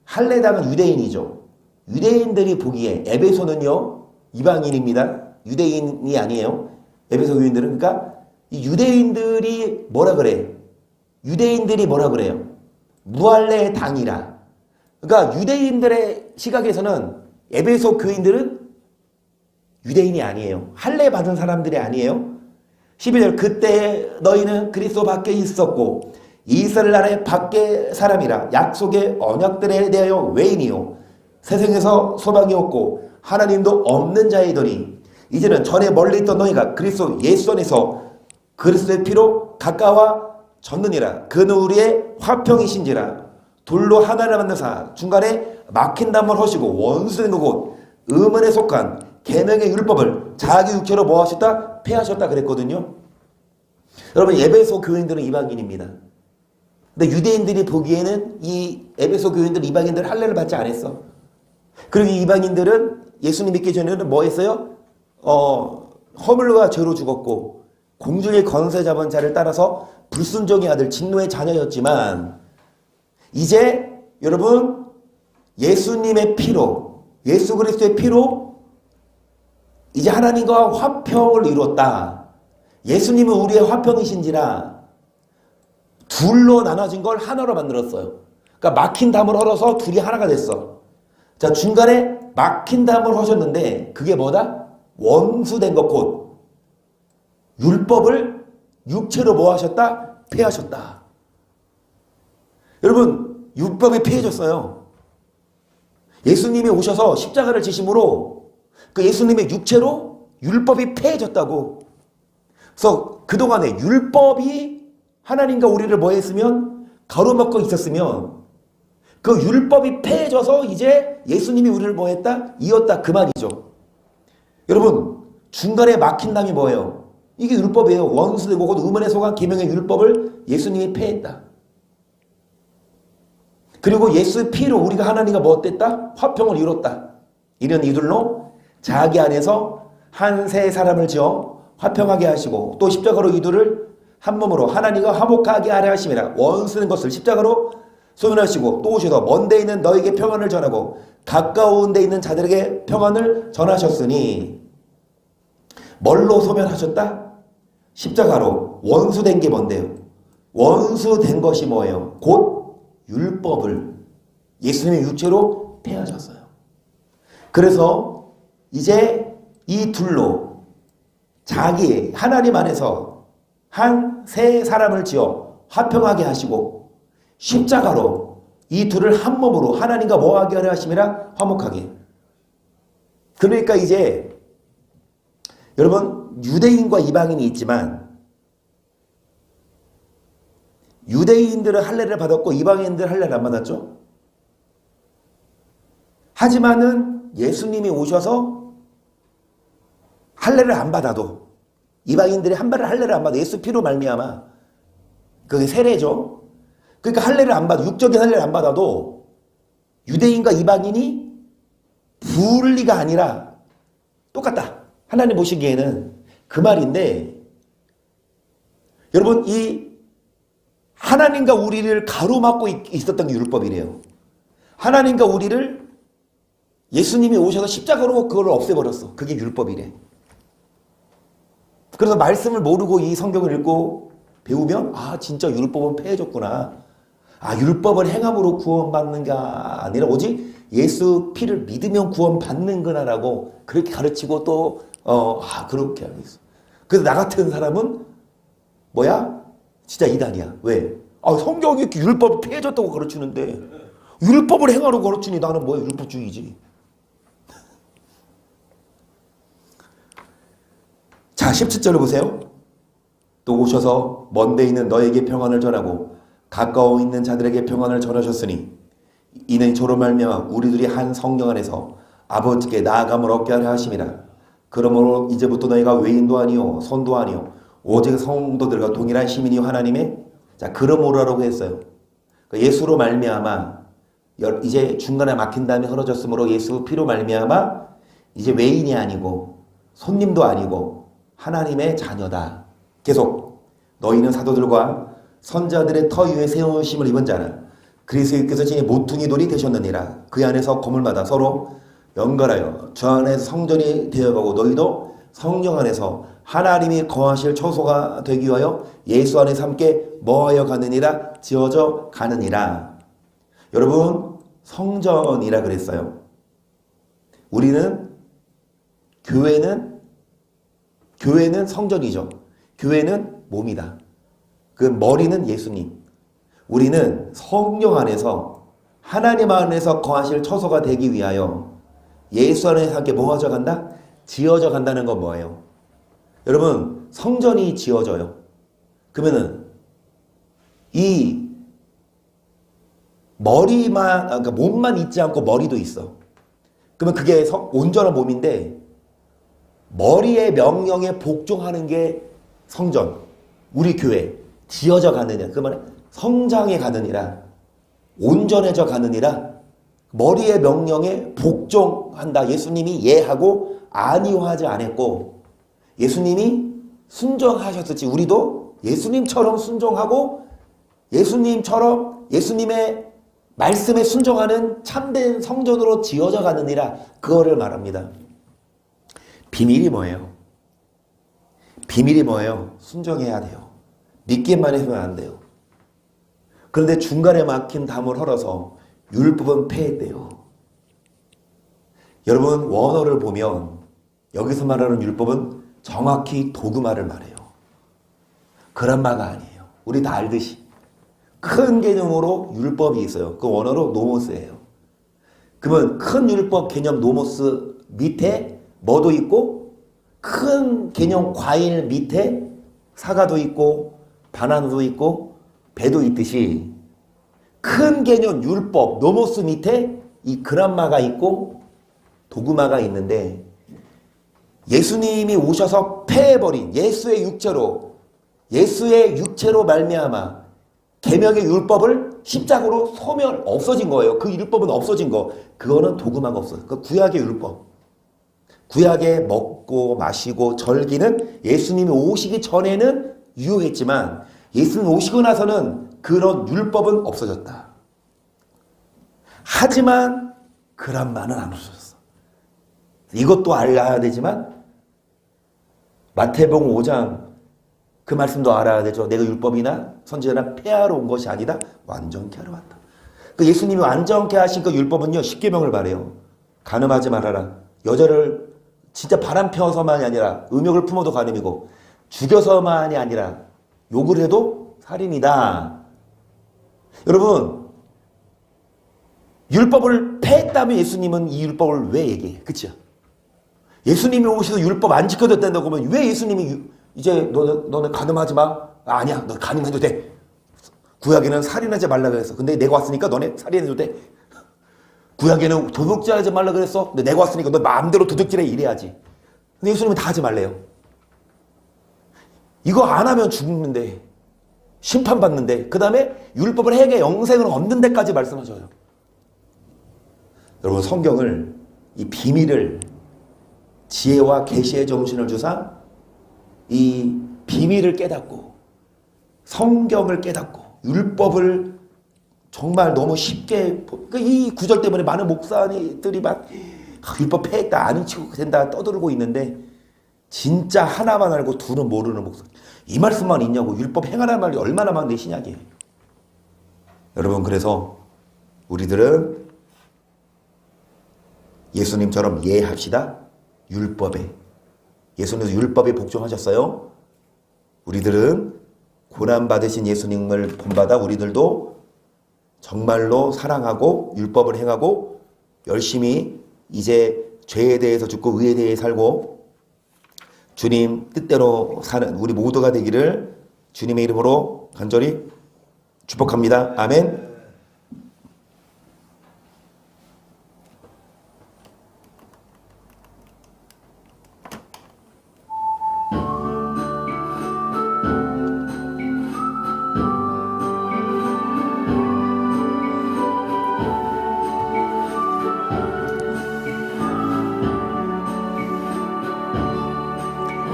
[SPEAKER 1] 할례당은 유대인이죠. 유대인들이 보기에 에베소는요 이방인입니다. 유대인이 아니에요. 에베소 교인들은. 그러니까 이 유대인들이 뭐라 그래? 유대인들이 뭐라 그래요? 무할례 당이라. 그러니까 유대인들의 시각에서는 에베소 교인들은 유대인이 아니에요. 할례 받은 사람들이 아니에요. 12절 그때 너희는 그리스도 밖에 있었고 이스라엘 나라의 밖에 사람이라 약속의 언약들에 대하여 외인이요 세상에서 소망이 없고 하나님도 없는 자이더니 이제는 전에 멀리 있던 너희가 그리스도 예수 안에서 그리스도의 피로 가까워졌느니라. 그는 우리의 화평이신지라. 돌로 하나를 만드사 중간에 막힌 담을 허시고 원수된 그곳 음원에 속한 계명의 율법을 자기 육체로 뭐 하셨다? 폐하셨다 그랬거든요. 여러분 에베소 교인들은 이방인입니다. 근데 유대인들이 보기에는 이 에베소 교인들 이방인들 할례를 받지 않았어. 그리고 이 이방인들은 예수님 믿기 전에는 뭐 했어요? 허물과 죄로 죽었고 공중의 권세 잡은 자를 따라서 불순종의 아들 진노의 자녀였지만 이제 여러분 예수님의 피로 예수 그리스도의 피로 이제 하나님과 화평을 이뤘다. 예수님은 우리의 화평이신지라 둘로 나눠진 걸 하나로 만들었어요. 그러니까 막힌 담을 헐어서 둘이 하나가 됐어. 자, 중간에 막힌 담을 허셨는데 그게 뭐다? 원수된 것 곧 율법을 육체로 뭐 하셨다? 폐하셨다. 여러분 율법이 폐해졌어요. 예수님이 오셔서 십자가를 지심으로 그 예수님의 육체로 율법이 폐해졌다고. 그래서 그동안에 율법이 하나님과 우리를 뭐 했으면 가로막고 있었으면 그 율법이 폐해져서 이제 예수님이 우리를 뭐 했다? 이었다 그 말이죠. 여러분 중간에 막힌 담이 뭐예요? 이게 율법이에요. 원수되고 곧 의문에 속한 계명의 율법을 예수님이 폐했다. 그리고 예수 피로 우리가 하나님과 뭐 어땠다? 화평을 이뤘다. 이런 이들로 자기 안에서 한 세 사람을 지어 화평하게 하시고 또 십자가로 이들을 한 몸으로 하나님과 화목하게 하려 하심이라. 원수된 것을 십자가로 소멸하시고 또 오셔서 먼 데 있는 너에게 평안을 전하고 가까운 데 있는 자들에게 평안을 전하셨으니 뭘로 소멸하셨다? 십자가로. 원수된 게 뭔데요? 원수된 것이 뭐예요? 곧 율법을 예수님의 육체로 폐하셨어요. 그래서 이제 이 둘로 자기 하나님 안에서 한 세 사람을 지어 화평하게 하시고 십자가로 이 둘을 한 몸으로 하나님과 뭐하게 하려 하심이라? 화목하게. 그러니까 이제 여러분 유대인과 이방인이 있지만 유대인들은 할례를 받았고 이방인들은 할례를 안 받았죠. 하지만은 예수님이 오셔서 할례를 안 받아도 이방인들이 한 발을 할례를 안 받아 예수 피로 말미암아 그게 세례죠. 그러니까 할례를 안 받아 육적인 할례를 안 받아도 유대인과 이방인이 분리가 아니라 똑같다. 하나님 보시기에는 그 말인데 여러분 이 하나님과 우리를 가로막고 있었던 게 율법이래요. 하나님과 우리를 예수님이 오셔서 십자가로 그걸 없애버렸어. 그게 율법이래. 그래서 말씀을 모르고 이 성경을 읽고 배우면 아 진짜 율법은 폐해졌구나. 아 율법을 행함으로 구원받는 게 아니라 오직 예수 피를 믿으면 구원받는 거나라고 그렇게 가르치고 또 그렇게 하고 있어. 그래서 나 같은 사람은 뭐야? 진짜 이단이야. 왜? 성경이 이렇게 율법을 폐해졌다고 가르치는데 율법을 행하라고 가르치니 나는 뭐야? 율법주의지. 자 17절을 보세요. 또 오셔서 먼 데 있는 너에게 평안을 전하고 가까워 있는 자들에게 평안을 전하셨으니 이는 저로 말미암아 우리들이 한 성령 안에서 아버지께 나아감을 얻게 하려 하심이라. 그러므로 이제부터 너희가 외인도 아니요 선도 아니요 오직 성도들과 동일한 시민이요 하나님의 그러므로라고 했어요. 예수로 말미암아 이제 중간에 막힌 다음에 흐려졌으므로 예수 피로 말미암아 이제 외인이 아니고 손님도 아니고 하나님의 자녀다. 계속 너희는 사도들과 선자들의 터 위에 세우심을 입은 자라. 그리스도께서 진의 모퉁이 돌이 되셨느니라. 그 안에서 거물마다 서로 연결하여 주 안에서 성전이 되어가고 너희도 성령 안에서 하나님이 거하실 처소가 되기 위하여 예수 안에서 함께 뭐하여 가느니라? 지어져 가느니라. 여러분 성전이라 그랬어요. 우리는 교회는 성전이죠. 교회는 몸이다. 그 머리는 예수님. 우리는 성령 안에서 하나님 안에서 거하실 처소가 되기 위하여 예수 안에서 함께 뭐하여 간다? 지어져 간다는 건 뭐예요? 여러분 성전이 지어져요. 그러면은 이 머리만 그러니까 몸만 있지 않고 머리도 있어. 그러면 그게 온전한 몸인데 머리의 명령에 복종하는 게 성전. 우리 교회 지어져 가느냐 그 말은 성장해 가느니라 온전해져 가느니라 머리의 명령에 복종한다. 예수님이 예하고 아니요 하지 않았고 예수님이 순종하셨을지 우리도 예수님처럼 순종하고 예수님처럼 예수님의 말씀에 순종하는 참된 성전으로 지어져 가느니라 그거를 말합니다. 비밀이 뭐예요? 비밀이 뭐예요? 순종해야 돼요. 믿기만 해서는 안 돼요. 그런데 중간에 막힌 담을 헐어서 율법은 폐했대요. 여러분 원어를 보면 여기서 말하는 율법은 정확히 도그마를 말해요. 그란마가 아니에요. 우리 다 알듯이 큰 개념으로 율법이 있어요. 그 원어로 노모스예요. 그러면 큰 율법 개념 노모스 밑에 뭐도 있고 큰 개념 과일 밑에 사과도 있고 바나나도 있고 배도 있듯이 큰 개념 율법 노모스 밑에 이 그람마가 있고 도그마가 있는데, 예수님이 오셔서 폐해버린 예수의 육체로 말미암아 계명의 율법을 십자가로 소멸 없어진 거예요. 그 율법은 없어진 거. 그거는 도그마가 없어요. 그 구약의 율법. 구약에 먹고 마시고 절기는 예수님이 오시기 전에는 유효했지만 예수님 오시고 나서는 그런 율법은 없어졌다. 하지만 그람마는 안 없어졌어. 이것도 알아야 되지만 마태복음 5장 그 말씀도 알아야 되죠. 내가 율법이나 선지자나 폐하러 온 것이 아니다. 완전케 하러 왔다. 그 예수님이 완전케 하신 그 율법은요. 십계명을 말해요. 간음하지 말아라. 여자를 진짜 바람 펴서만이 아니라 음욕을 품어도 간음이고 죽여서만이 아니라 욕을 해도 살인이다. 여러분, 율법을 폐했다면 예수님은 이 율법을 왜 얘기해? 그치요? 예수님이 오셔서 율법 안 지켜도 된다고 하면 왜 예수님이 이제 너네 간음하지 마? 아니야, 너 간음해도 돼. 구약에는 살인하지 말라 그랬어. 근데 내가 왔으니까 너네 살인해도 돼. 구약에는 도둑질하지 말라 그랬어. 근데 내가 왔으니까 너 마음대로 도둑질해. 이래야지. 근데 예수님은 다 하지 말래요. 이거 안 하면 죽는데, 심판받는데, 그 다음에 율법을 행해 영생을 얻는 데까지 말씀하셔요. 여러분, 성경을, 이 비밀을, 지혜와 계시의 정신을 주사 이 비밀을 깨닫고 성경을 깨닫고 율법을 정말 너무 쉽게, 이 구절 때문에 많은 목사들이 막 율법 폐했다, 안 지키고 된다 떠들고 있는데, 진짜 하나만 알고 둘은 모르는 목사. 이 말씀만 있냐고. 율법 행하라는 말이 얼마나 많은데 신약이에요. 여러분, 그래서 우리들은 예수님처럼 예합시다. 율법에. 예수님도 율법에 복종하셨어요. 우리들은 고난받으신 예수님을 본받아 우리들도 정말로 사랑하고 율법을 행하고 열심히 이제 죄에 대해서 죽고 의에 대해 살고 주님 뜻대로 사는 우리 모두가 되기를 주님의 이름으로 간절히 축복합니다. 아멘.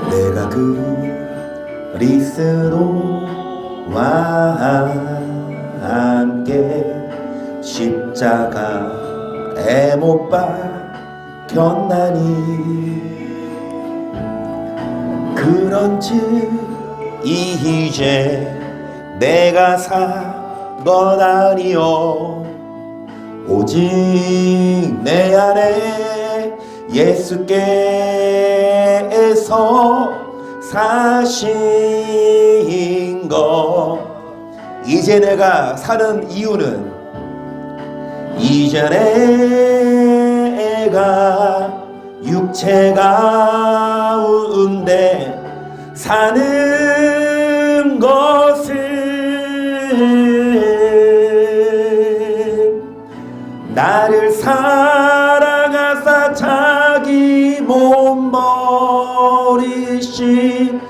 [SPEAKER 1] 내가 그리스도와 함께 십자가에 못 박혔나니 그런즉 이제 내가 산 것 아니요 오직 내 안에 예수께서 사신 것. 이제 내가 사는 이유는 이제 내가 육체 가운데 사는 것은 나를 사랑하사 자기 몸 버리신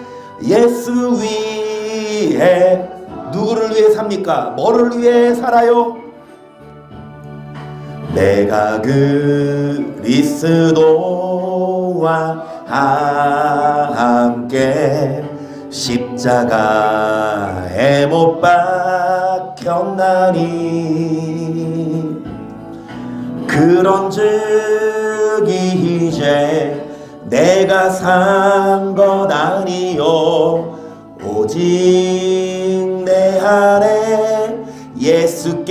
[SPEAKER 1] 예수 위에 누구를 위해 삽니까? 뭐를 위해 살아요? 내가 그리스도와 함께 십자가에 못 박혔나니 그런즉 이제 내가 산 것 아니요 오직 내 안에 예수께서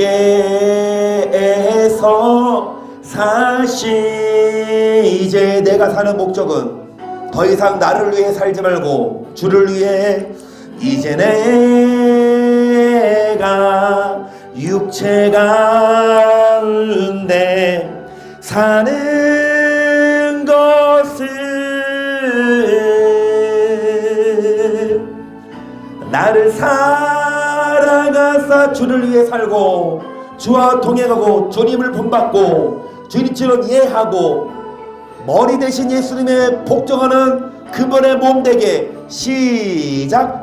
[SPEAKER 1] 사신. 이제 내가 사는 목적은 더 이상 나를 위해 살지 말고 주를 위해 이제 내가 육체 가운데 사는 것은 나를 사랑하사 주를 위해 살고 주와 동행하고 주님을 본받고 주님처럼 이해하고 머리 대신 예수님의 복종하는 그분의 몸 되게 시작.